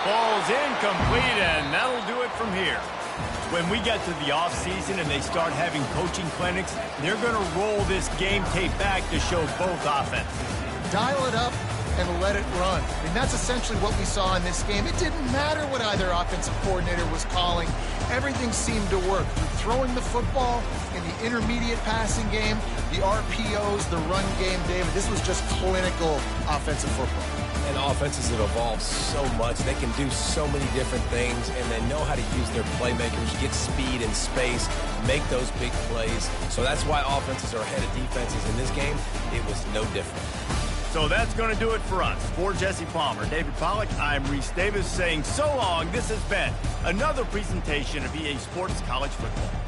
Ball's incomplete, and that'll do it from here. When we get to the offseason and they start having coaching clinics, they're going to roll this game tape back to show both offenses. Dial it up and let it run. I mean, that's essentially what we saw in this game. It didn't matter what either offensive coordinator was calling. Everything seemed to work. Through throwing the football, in the intermediate passing game, the RPOs, the run game, David, this was just clinical offensive football. And offenses have evolved so much. They can do so many different things, and they know how to use their playmakers, get speed and space, make those big plays. So that's why offenses are ahead of defenses in this game. It was no different. So that's going to do it for us. For Jesse Palmer, David Pollack, I'm Reese Davis saying so long. This has been another presentation of EA Sports College Football.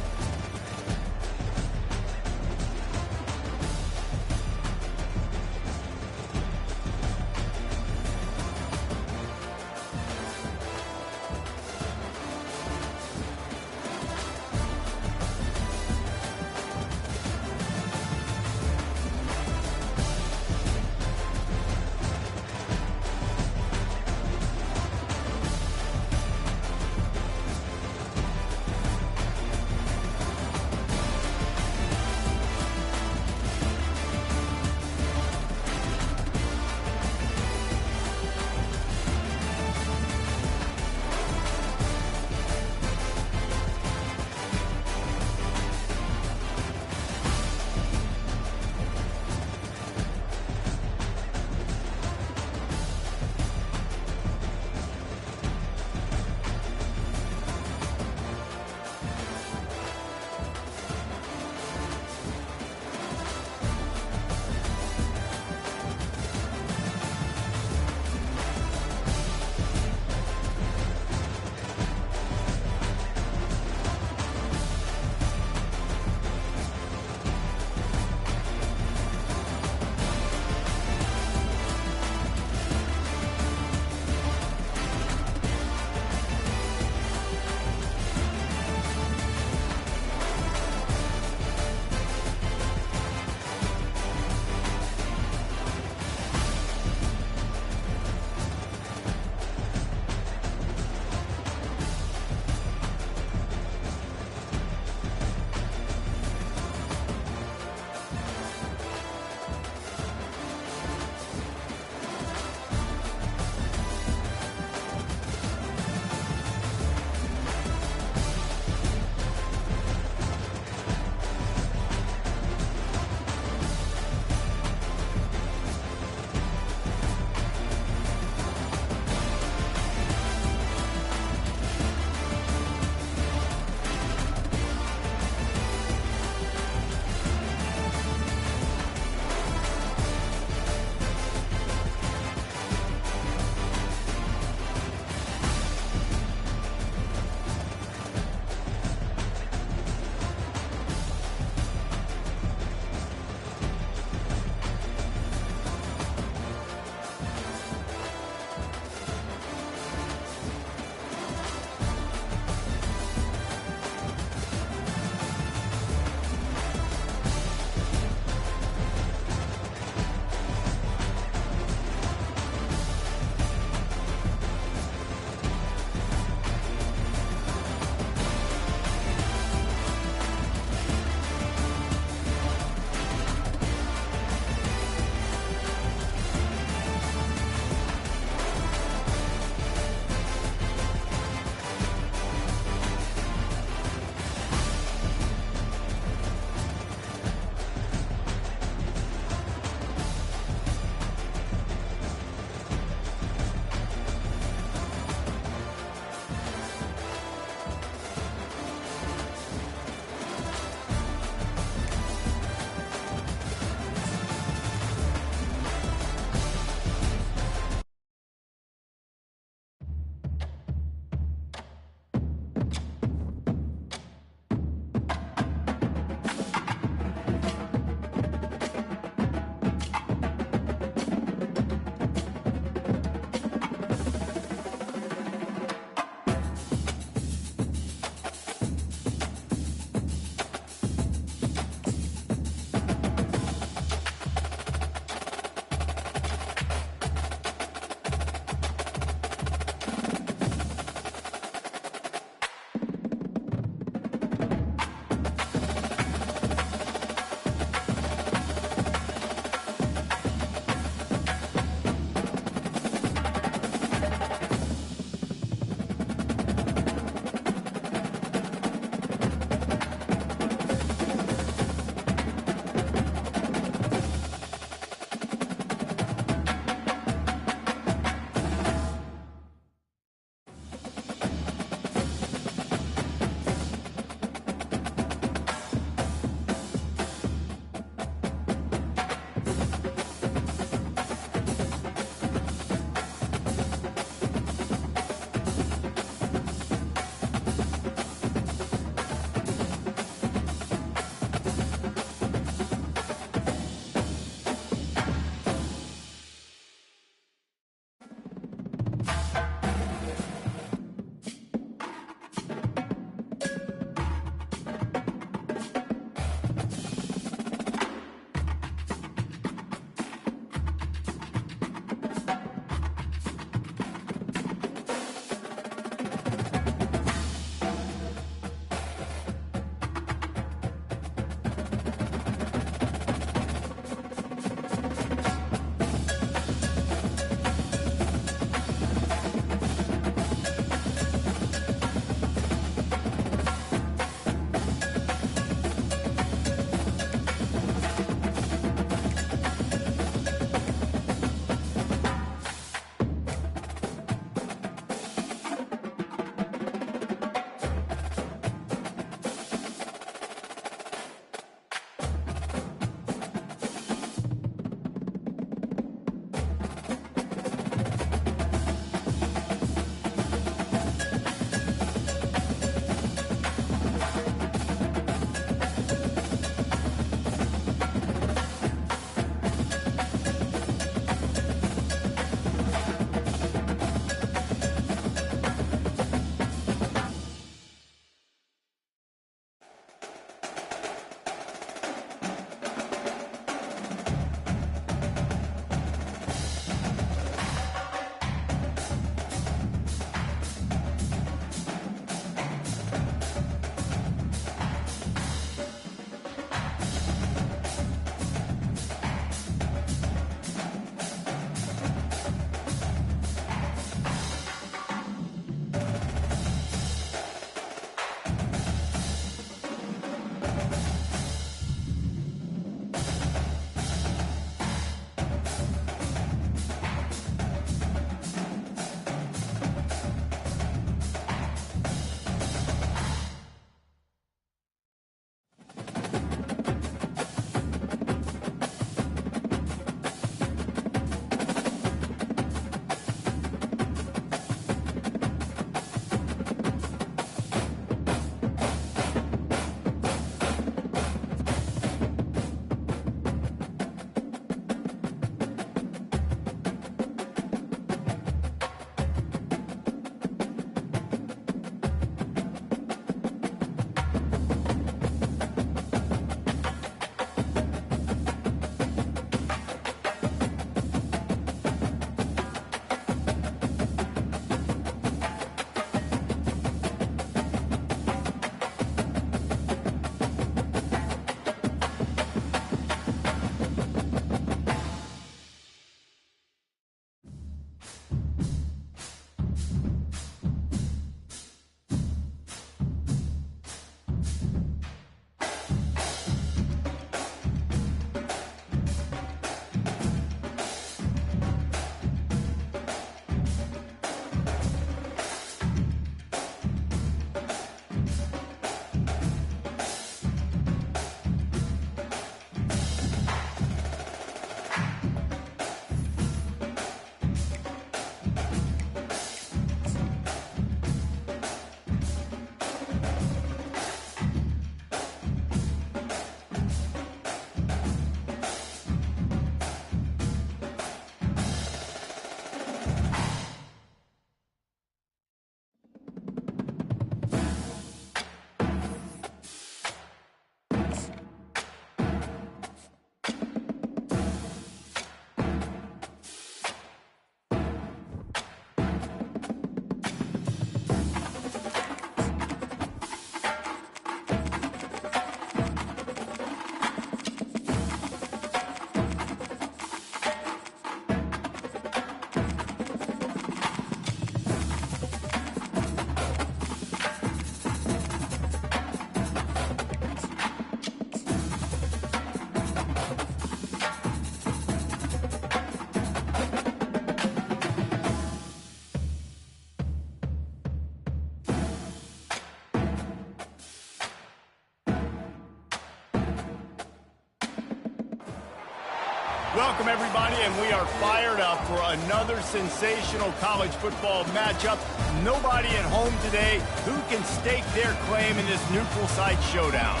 Welcome, everybody, and we are fired up for another sensational college football matchup. Nobody at home today who can stake their claim in this neutral site showdown.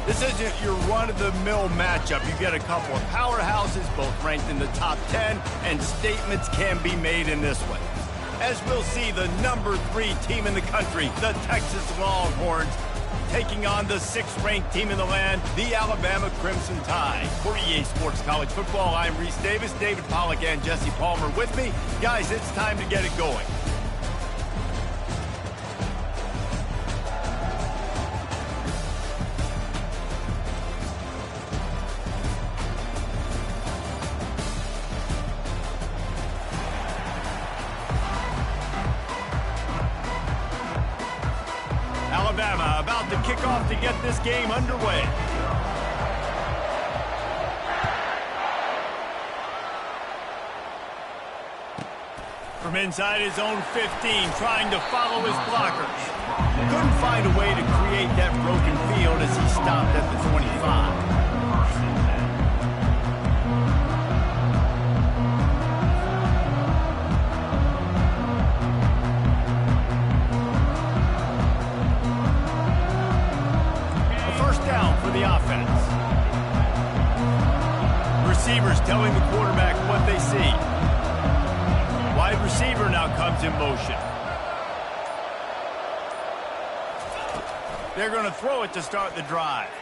This isn't your run-of-the-mill matchup. You get a couple of powerhouses, both ranked in the top 10, and statements can be made in this one. As we'll see, the number 3 team in the country, the Texas Longhorns, taking on the 6th-ranked team in the land, the Alabama Crimson Tide. For EA Sports College Football, I'm Reese Davis, David Pollack, and Jesse Palmer with me. Guys, it's time to get it going. Alabama about to kick off to get this game underway. From inside his own 15, trying to follow his blockers. Couldn't find a way to create that broken field as he stopped at the 25. The offense. Receivers telling the quarterback what they see. Wide receiver now comes in motion. They're going to throw it to start the drive.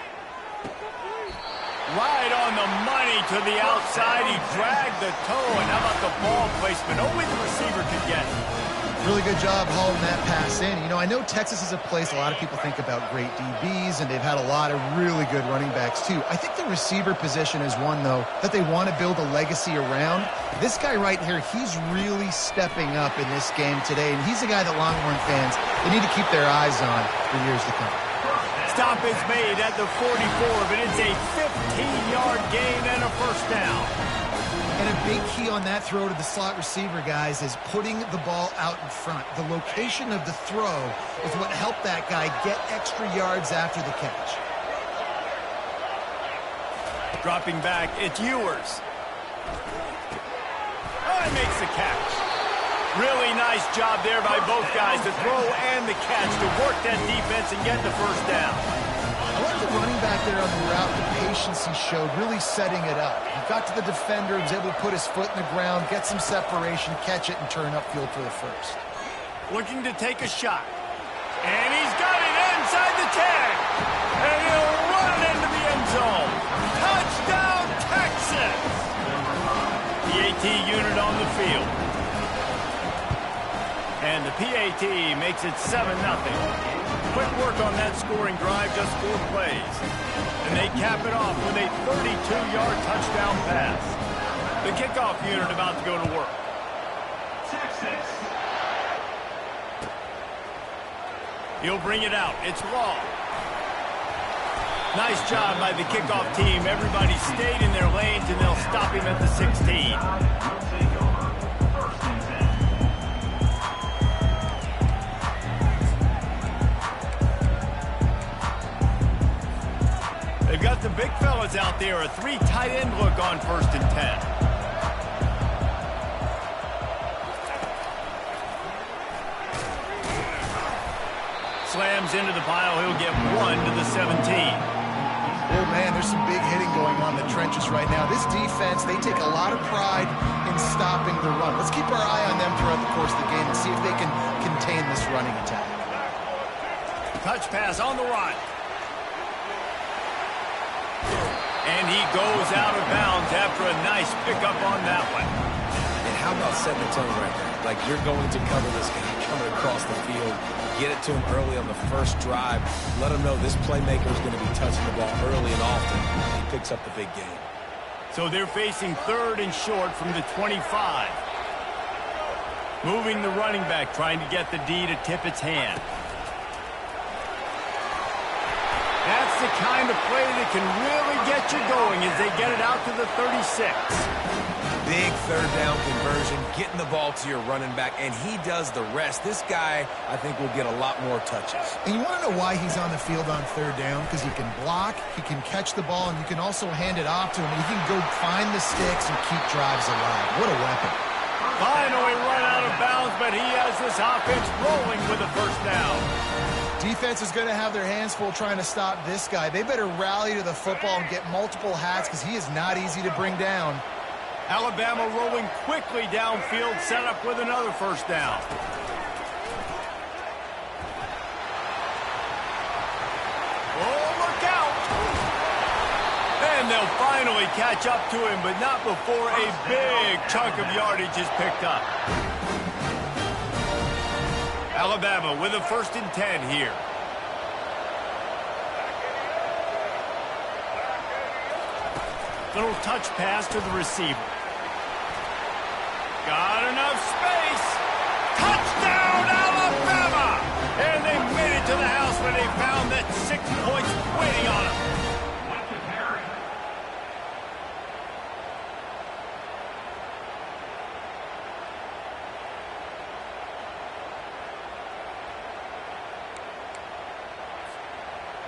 Right on the money to the outside. He dragged the toe, and how about the ball placement? Only the receiver could get it. Really good job hauling that pass in. You know, I know Texas is a place a lot of people think about great DBs, and they've had a lot of really good running backs, too. I think the receiver position is one, though, that they want to build a legacy around. This guy right here, he's really stepping up in this game today, and he's a guy that Longhorn fans, they need to keep their eyes on for years to come. Stop is made at the 44, but it's a 15-yard gain and a first down. And a big key on that throw to the slot receiver, guys, is putting the ball out in front. The location of the throw is what helped that guy get extra yards after the catch. Dropping back, it's Ewers. Oh, he makes the catch. Really nice job there by both guys, the throw and the catch, to work that defense and get the first down. I like the running back there on the route, the patience he showed, really setting it up. He got to the defender, was able to put his foot in the ground, get some separation, catch it, and turn upfield for the first. Looking to take a shot. And he's got it inside the 10. And he'll run it into the end zone. Touchdown, Texas! The AT unit on the field. And the PAT makes it 7-0. Quick work on that scoring drive, just 4 plays. And they cap it off with a 32-yard touchdown pass. The kickoff unit about to go to work. Texas. He'll bring it out. It's Law. Nice job by the kickoff team. Everybody stayed in their lanes, and they'll stop him at the 16. They've got the big fellas out there. A 3 tight end look on 1st and 10. Slams into the pile. He'll get 1 to the 17. Oh, man, there's some big hitting going on in the trenches right now. This defense, they take a lot of pride in stopping the run. Let's keep our eye on them throughout the course of the game and see if they can contain this running attack. Touch pass on the run. And he goes out of bounds after a nice pickup on that one. And how about setting the tone right there? Like, you're going to cover this guy coming across the field. Get it to him early on the first drive. Let him know this playmaker is going to be touching the ball early and often. He picks up the big game. So they're facing 3rd and short from the 25. Moving the running back, trying to get the D to tip its hand. That's the kind of play that can really get you going as they get it out to the 36. Big third down conversion, getting the ball to your running back, and he does the rest. This guy, I think, will get a lot more touches. And you want to know why he's on the field on third down? Because he can block, he can catch the ball, and you can also hand it off to him. And he can go find the sticks and keep drives alive. What a weapon. Finally run out of bounds, but he has this offense rolling with a first down. Defense is going to have their hands full trying to stop this guy. They better rally to the football and get multiple hats because he is not easy to bring down. Alabama rolling quickly downfield, set up with another first down. Oh, look out! And they'll finally catch up to him, but not before a big chunk of yardage is picked up. Alabama with a 1st and 10 here. Little touch pass to the receiver. Got enough space. Touchdown, Alabama! And they made it to the house when they found that 6 points waiting on them.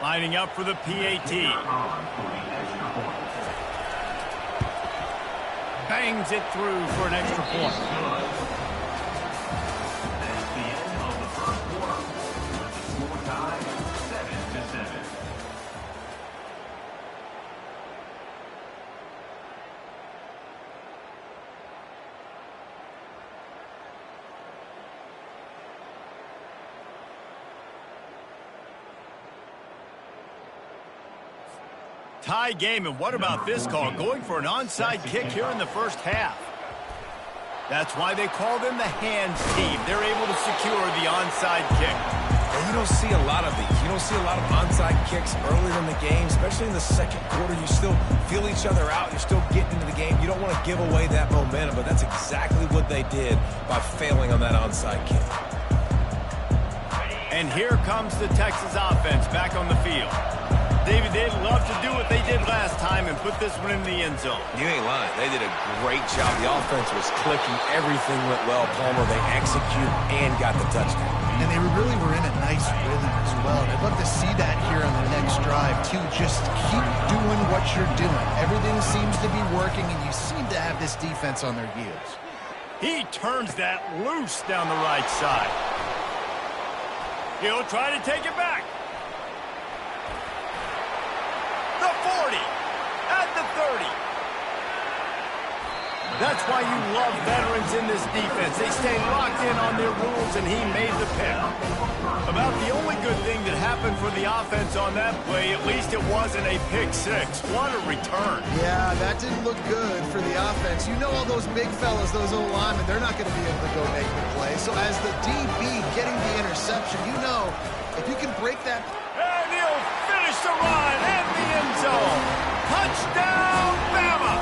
Lining up for the PAT. Bangs it through for an extra point. That's the end of the first quarter. The score tied 7-7. Tie game, and what about this call? Going for an onside kick here in the first half. That's why they call them the hands team. They're able to secure the onside kick. And you don't see a lot of these. You don't see a lot of onside kicks earlier in the game, especially in the second quarter. You still feel each other out. You're still getting into the game. You don't want to give away that momentum, but that's exactly what they did by failing on that onside kick. And here comes the Texas offense back on the field. David, they'd love to do what they did last time and put this one in the end zone. You ain't lying. They did a great job. The offense was clicking. Everything went well. Palmer, they executed and got the touchdown. And they really were in a nice rhythm as well. And I'd love to see that here on the next drive, too. Just keep doing what you're doing. Everything seems to be working, and you seem to have this defense on their heels. He turns that loose down the right side. He'll try to take it back. The 40, at the 30. That's why you love veterans in this defense. They stay locked in on their rules, and he made the pick. About the only good thing that happened for the offense on that play, at least it wasn't a pick six. What a return. Yeah, that didn't look good for the offense. You know all those big fellas, those O-linemen, they're not going to be able to go make the play. So as the DB getting the interception, you know, if you can break that... And he'll finish the run in the end zone. Touchdown, Bama!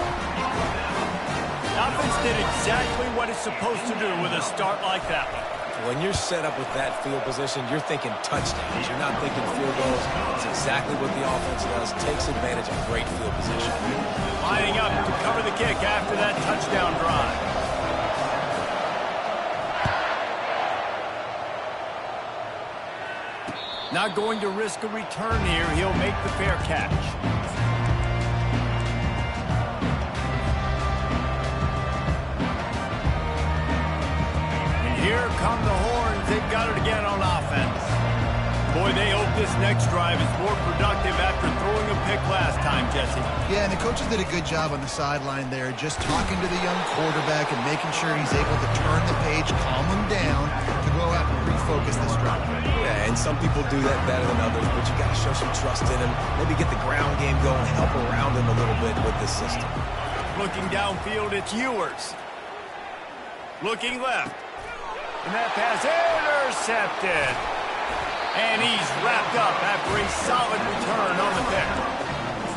The offense did exactly what it's supposed to do with a start like that one. When you're set up with that field position, you're thinking touchdowns. You're not thinking field goals. It's exactly what the offense does. Takes advantage of great field position. Lining up to cover the kick after that touchdown drive. Not going to risk a return here. He'll make the fair catch. Here come the horns. They've got it again on offense. Boy, they hope this next drive is more productive after throwing a pick last time, Jesse. Yeah, and the coaches did a good job on the sideline there, just talking to the young quarterback and making sure he's able to turn the page, calm him down, to go out and refocus this drive. Yeah, and some people do that better than others, but you got to show some trust in him. Maybe get the ground game going, help around him a little bit with this system. Looking downfield, it's Ewers. Looking left. And that pass intercepted. And he's wrapped up after a solid return on the pick.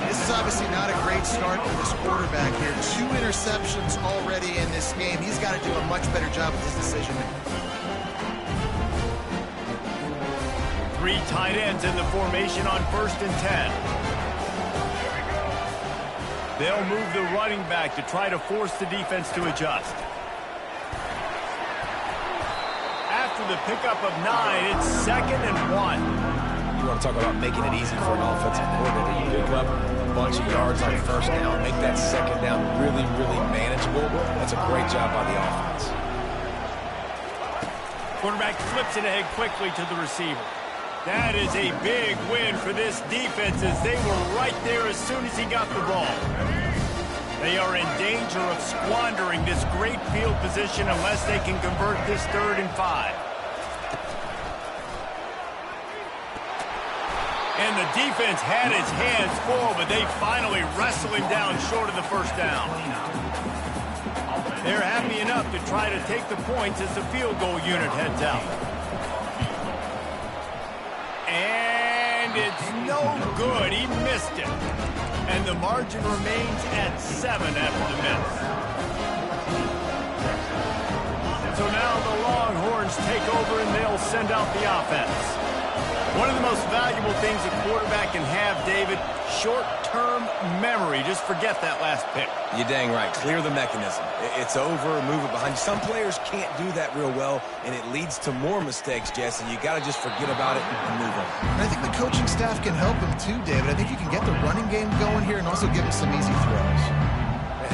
This is obviously not a great start for this quarterback here. 2 interceptions already in this game. He's got to do a much better job with his decision making. 3 tight ends in the formation on 1st and 10. They'll move the running back to try to force the defense to adjust. After the pickup of 9, it's 2nd and 1. You want to talk about making it easy for an offensive coordinator. You pick up a bunch of yards on first down, make that second down really, really manageable. That's a great job by the offense. Quarterback flips it ahead quickly to the receiver. That is a big win for this defense as they were right there as soon as he got the ball. They are in danger of squandering this great field position unless they can convert this 3rd and 5. And the defense had its hands full, but they finally wrestle him down short of the first down. They're happy enough to try to take the points as the field goal unit heads out. And it's no good. He missed it. And the margin remains at 7 after the miss. So now the Longhorns take over and they'll send out the offense. One of the most valuable things a quarterback can have, David, short-term memory. Just forget that last pick. You're dang right. Clear the mechanism. It's over, move it behind you. Some players can't do that real well, and it leads to more mistakes, Jesse. You got to just forget about it and move on. And I think the coaching staff can help him too, David. I think you can get the running game going here and also give him some easy throws.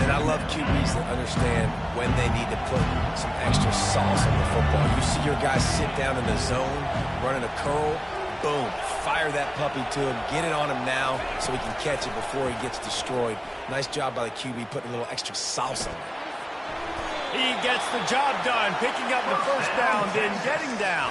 And I love QBs that understand when they need to put some extra sauce on the football. You see your guys sit down in the zone, running a curl, boom, fire that puppy to him, get it on him now so he can catch it before he gets destroyed. Nice job by the QB putting a little extra sauce on it. He gets the job done, picking up the first down, then getting down.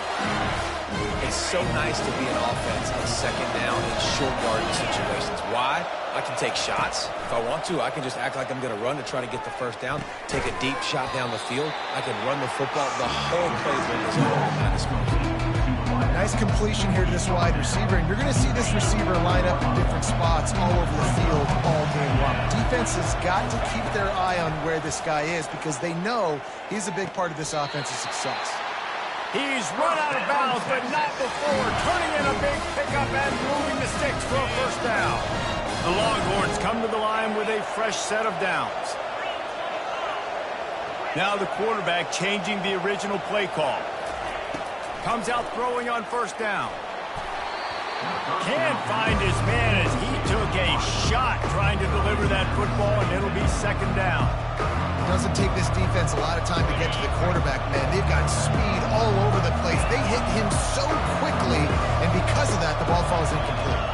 It's so nice to be an offense on 2nd down in short yardage situations. Why? I can take shots. If I want to, I can just act like I'm going to run to try to get the first down, take a deep shot down the field. I can run the football. The whole playbook is all at my disposal. Nice completion here to this wide receiver, and you're going to see this receiver line up in different spots all over the field all game long. Defense has got to keep their eye on where this guy is because they know he's a big part of this offense's success. He's run out of bounds, but not before turning in a big pickup and moving the sticks for a first down. The Longhorns come to the line with a fresh set of downs. Now the quarterback changing the original play call. Comes out throwing on first down. Can't find his man as he took a shot trying to deliver that football, and it'll be 2nd down. It doesn't take this defense a lot of time to get to the quarterback, man. They've got speed all over the place. They hit him so quickly, and because of that, the ball falls incomplete.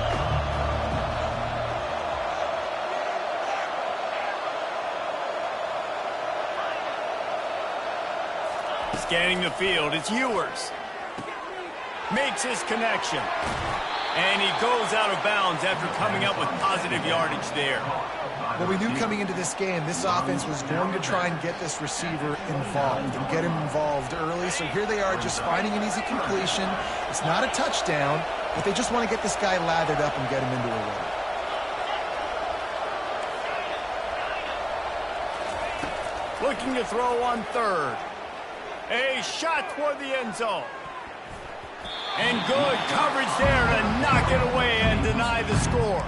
Scanning the field, it's Ewers. Makes his connection. And he goes out of bounds after coming up with positive yardage there. Well, we knew coming into this game, this offense was going to try and get this receiver involved and get him involved early. So here they are just finding an easy completion. It's not a touchdown, but they just want to get this guy lathered up and get him into a run. Looking to throw on 3rd. A shot toward the end zone. And good coverage there to knock it away and deny the score.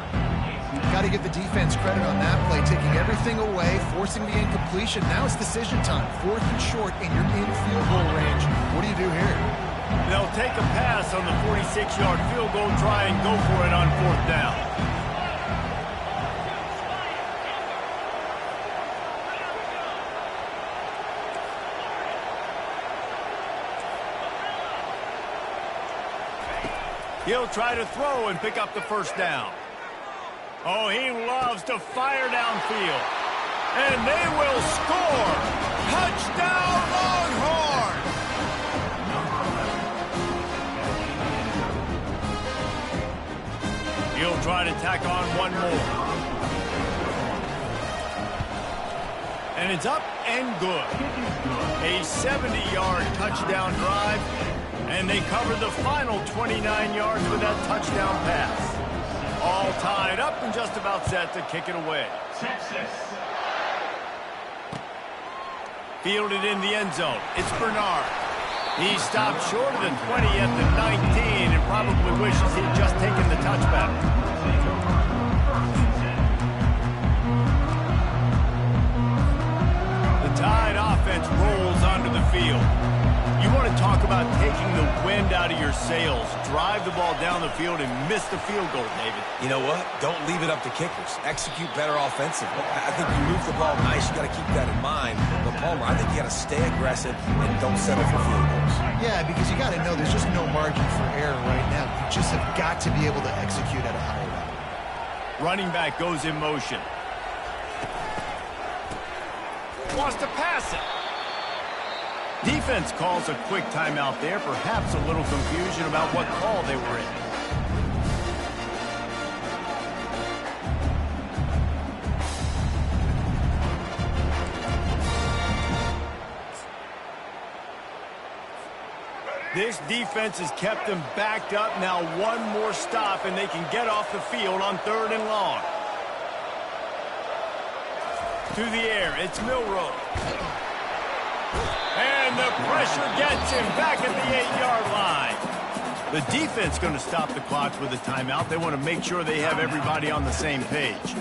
Got to give the defense credit on that play, taking everything away, forcing the incompletion. Now it's decision time. 4th and short, and you're in field goal range. What do you do here? They'll take a pass on the 46-yard field goal, try and go for it on 4th down. He'll try to throw and pick up the first down. Oh, he loves to fire downfield. And they will score. Touchdown, Longhorn! He'll try to tack on one more. And it's up and good. A 70-yard touchdown drive. And they covered the final 29 yards with that touchdown pass. All tied up and just about set to kick it away. Fielded in the end zone. It's Bernard. He stopped short of the 20 at the 19 and probably wishes he'd just taken the touchback. defense rolls onto the field. You want to talk about taking the wind out of your sails. Drive the ball down the field and miss the field goal, David. You know what? Don't leave it up to kickers. Execute better offensively. I think you move the ball nice. You got to keep that in mind. But Palmer, I think you got to stay aggressive and don't settle for field goals. Yeah, because you got to know there's just no margin for error right now. You just have got to be able to execute at a high level. Running back goes in motion. Wants to pass it. Defense calls a quick timeout there. Perhaps a little confusion about what call they were in. This defense has kept them backed up. Now one more stop and they can get off the field on 3rd and long. To the air, it's Milroe. And the pressure gets him back at the 8-yard line. The defense going to stop the clock with a timeout. They want to make sure they have everybody on the same page.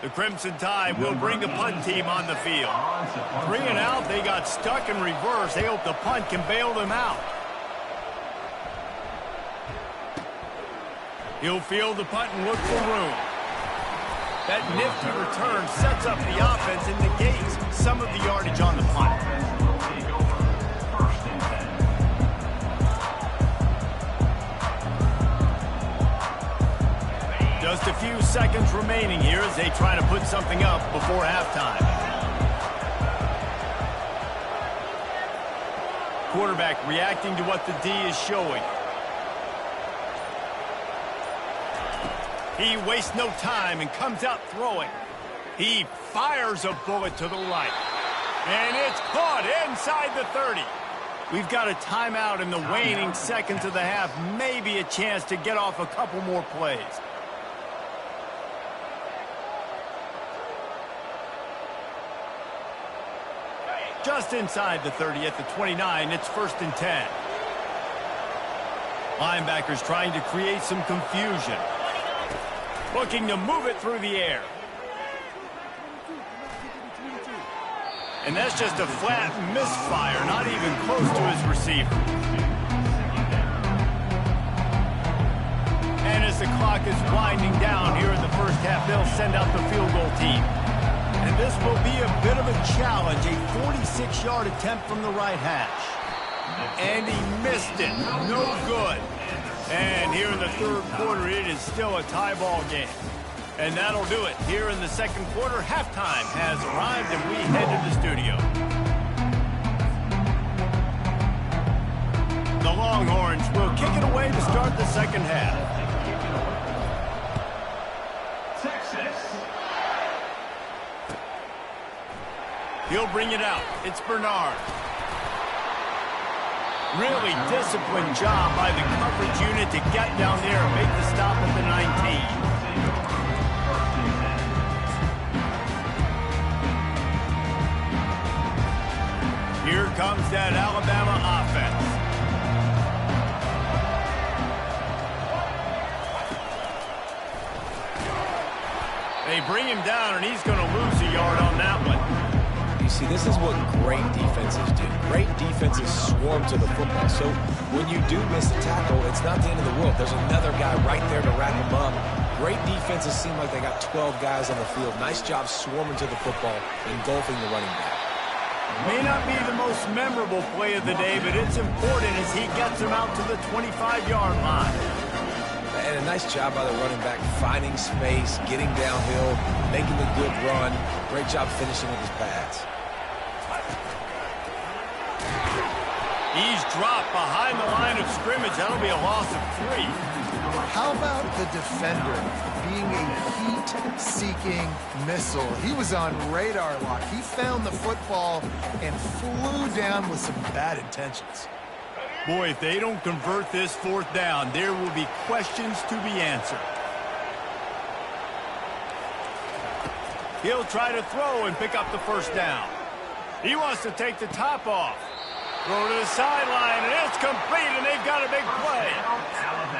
The Crimson Tide will bring the punt team on the field. 3 and out, they got stuck in reverse. They hope the punt can bail them out. He'll field the punt and look for room. That nifty return sets up the offense and negates some of the yardage on the punt. Just a few seconds remaining here as they try to put something up before halftime. Quarterback reacting to what the D is showing. He wastes no time and comes out throwing. He fires a bullet to the right. And it's caught inside the 30. We've got a timeout in the waning seconds of the half. Maybe a chance to get off a couple more plays. Just inside the 30 at the 29, it's 1st and 10. Linebackers trying to create some confusion. Looking to move it through the air. And that's just a flat misfire, not even close to his receiver. And as the clock is winding down here in the first half, they'll send out the field goal team. And this will be a bit of a challenge, a 46-yard attempt from the right hash. And he missed it. No good. And here in the 3rd quarter, it is still a tie ball game. And that'll do it. Here in the 2nd quarter, halftime has arrived, and we head to the studio. The Longhorns will kick it away to start the 2nd half. Texas. He'll bring it out. It's Bernard. Really disciplined job by the coverage unit to get down there and make the stop at the 19. Here comes that Alabama offense. They bring him down, and he's going to lose a yard on that one. You see, this is what great defenses do. Great defenses swarm to the football. So when you do miss a tackle, it's not the end of the world. There's another guy right there to wrap him up. Great defenses seem like they got 12 guys on the field. Nice job swarming to the football, engulfing the running back. May not be the most memorable play of the day, but it's important as he gets him out to the 25-yard line. And a nice job by the running back, finding space, getting downhill, making a good run. Great job finishing with his pads. He's dropped behind the line of scrimmage. That'll be a loss of 3. How about the defender being a heat-seeking missile? He was on radar lock. He found the football and flew down with some bad intentions. Boy, if they don't convert this 4th down, there will be questions to be answered. He'll try to throw and pick up the 1st down. He wants to take the top off. Throw to the sideline, and it's complete, and they've got a big play.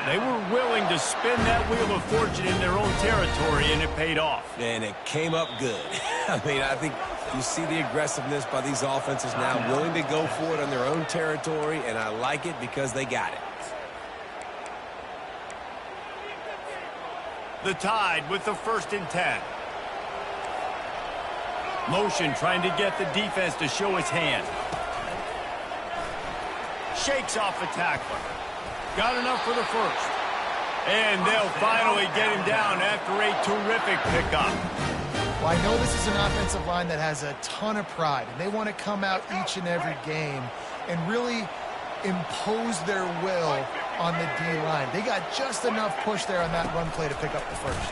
They were willing to spin that wheel of fortune in their own territory, and it paid off. And it came up good. I mean, I think you see the aggressiveness by these offenses now, willing to go for it on their own territory, and I like it because they got it. The Tide with the 1st and 10. Motion trying to get the defense to show his hand. Shakes off the tackler. Got enough for the first. And they'll finally get him down after a terrific pickup. Well, I know this is an offensive line that has a ton of pride, and they want to come out each and every game and really impose their will on the D-line. They got just enough push there on that run play to pick up the first.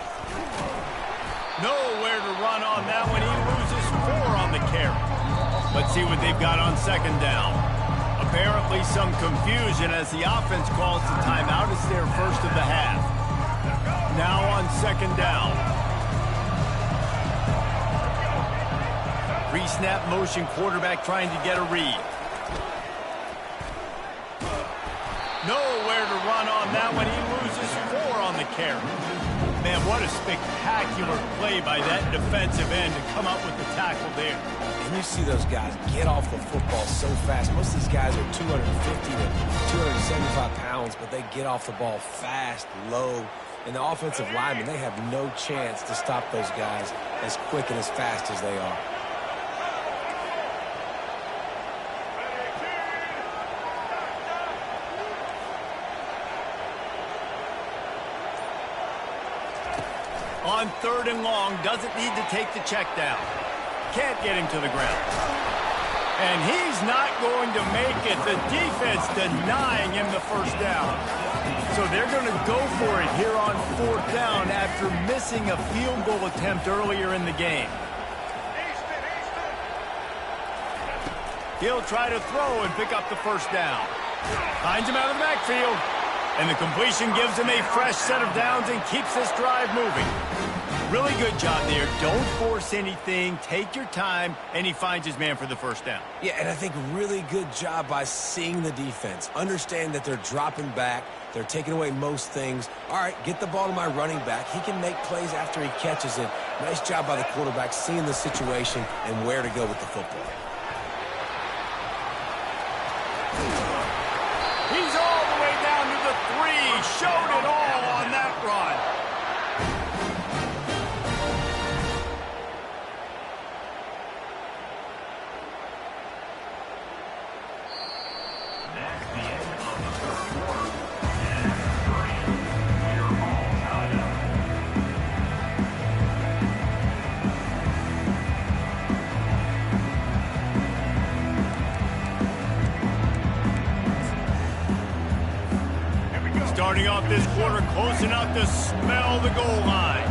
Nowhere to run on that one. He loses 4 on the carry. Let's see what they've got on 2nd down. Apparently some confusion as the offense calls the timeout. It's their first of the half. Now on 2nd down. Pre-snap motion, quarterback trying to get a read. Nowhere to run on that one. He loses 4 on the carry. Man, what a spectacular play by that defensive end to come up with the tackle there. And you see those guys get off the football so fast. Most of these guys are 250 to 275 pounds, but they get off the ball fast, low. And the offensive linemen, they have no chance to stop those guys as quick and as fast as they are. On 3rd and long, doesn't need to take the check down. Can't get him to the ground. And he's not going to make it. The defense denying him the first down. So they're going to go for it here on 4th down after missing a field goal attempt earlier in the game. He'll try to throw and pick up the first down. Finds him out of the backfield. And the completion gives him a fresh set of downs and keeps this drive moving. Really good job there. Don't force anything. Take your time. And he finds his man for the first down. Yeah, and I think really good job by seeing the defense. Understand that they're dropping back. They're taking away most things. All right, get the ball to my running back. He can make plays after he catches it. Nice job by the quarterback seeing the situation and where to go with the football. He's all the way down to the 3. Showed it all on that run. That's the end of the 3rd quarter. And you're all tied up. Starting off this quarter close enough to smell the goal line.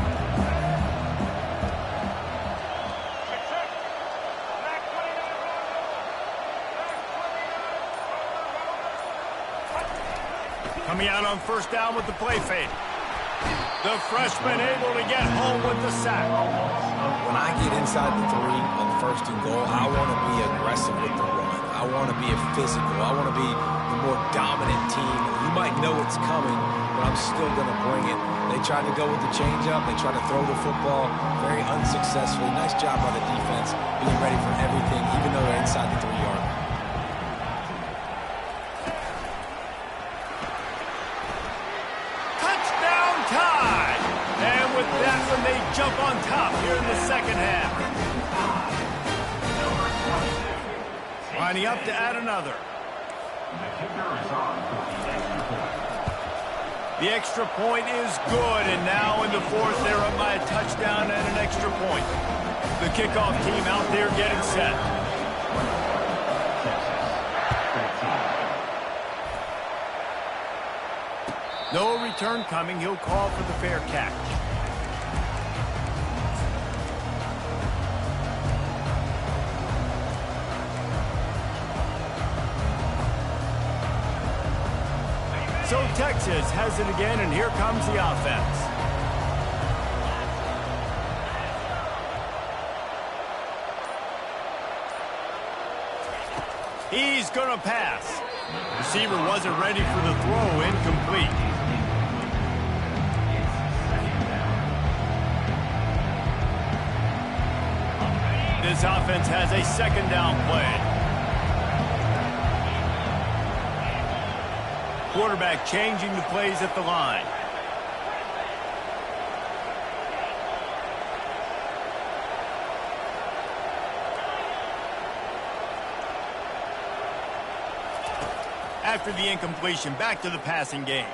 Coming out on 1st down with the play fake. The freshman able to get home with the sack. When I get inside the 3 on 1st and goal, I want to be aggressive with the run. I want to be a physical. I want to be the more dominant team. You might know it's coming, but I'm still going to bring it. They tried to go with the changeup. They tried to throw the football very unsuccessfully. Nice job by the defense being ready for everything, even though they're inside the 3-yard line. Touchdown Tide! And with that one, they jump on top here in the 2nd half. Lining up to add another. The kicker is on for the extra point. The extra point is good, and now in the 4th, they're up by a touchdown and an extra point. The kickoff team out there getting set. No return coming. He'll call for the fair catch. So Texas has it again, and here comes the offense. He's going to pass. Receiver wasn't ready for the throw, incomplete. This offense has a second down play. Quarterback changing the plays at the line. After the incompletion, back to the passing game.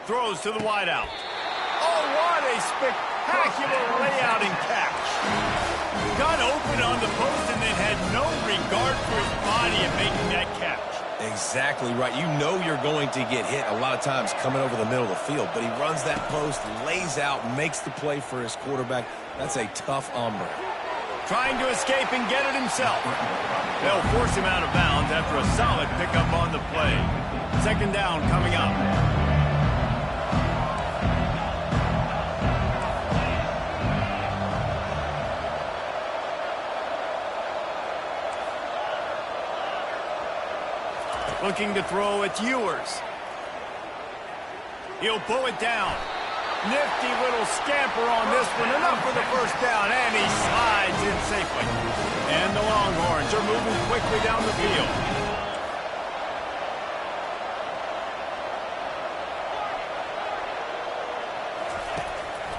Throws to the wideout. Oh, what a spectacular layout and catch. Got open on the post and then had no regard for his body in making that catch. Exactly right. You know you're going to get hit a lot of times coming over the middle of the field, but he runs that post, lays out, makes the play for his quarterback. That's a tough hombre. Trying to escape and get it himself. They'll force him out of bounds after a solid pickup on the play. Second down coming up. Looking to throw, it's Ewers. He'll pull it down. Nifty little scamper on this one. Enough for the first down, and he slides in safely. And the Longhorns are moving quickly down the field.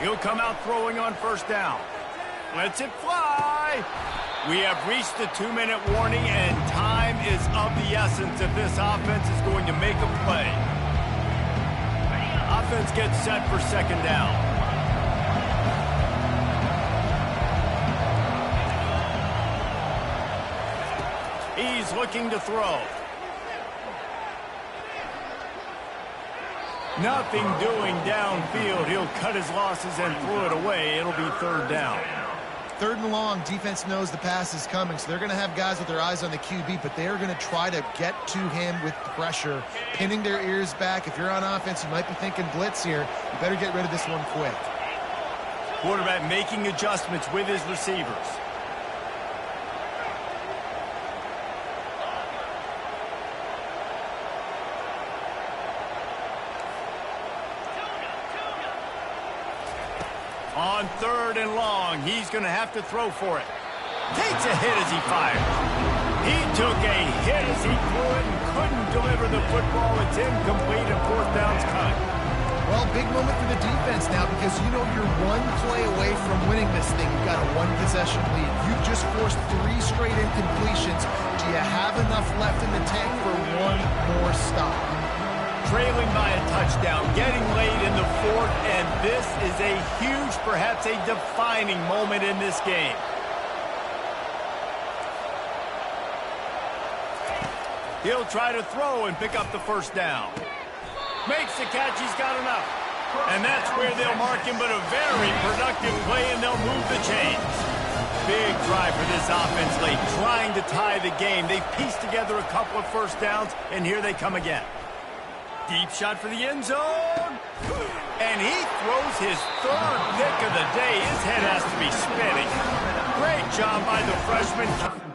He'll come out throwing on first down. Lets it fly. We have reached the 2-minute warning, and time is of the essence if this offense is going to make a play. Offense gets set for second down. He's looking to throw. Nothing doing downfield. He'll cut his losses and throw it away. It'll be third down. Third and long, defense knows the pass is coming, so they're going to have guys with their eyes on the QB, but they're going to try to get to him with pressure, pinning their ears back. If you're on offense, you might be thinking blitz here. You better get rid of this one quick. Quarterback making adjustments with his receivers. On third and long, he's going to have to throw for it. Takes a hit as he fires. He took a hit as he threw it and couldn't deliver the football. It's incomplete and fourth down's cut. Well, big moment for the defense now because you know you're one play away from winning this thing. You've got a one-possession lead. You've just forced 3 straight incompletions. Do you have enough left in the tank for one more stop? Trailing by a touchdown, getting late in the fourth, and this is a huge, perhaps a defining moment in this game. He'll try to throw and pick up the first down. Makes the catch, he's got enough. And that's where they'll mark him, but a very productive play, and they'll move the chains. Big drive for this offense late, trying to tie the game. They pieced together a couple of first downs, and here they come again. Deep shot for the end zone. And he throws his third pick of the day. His head has to be spinning. Great job by the freshman.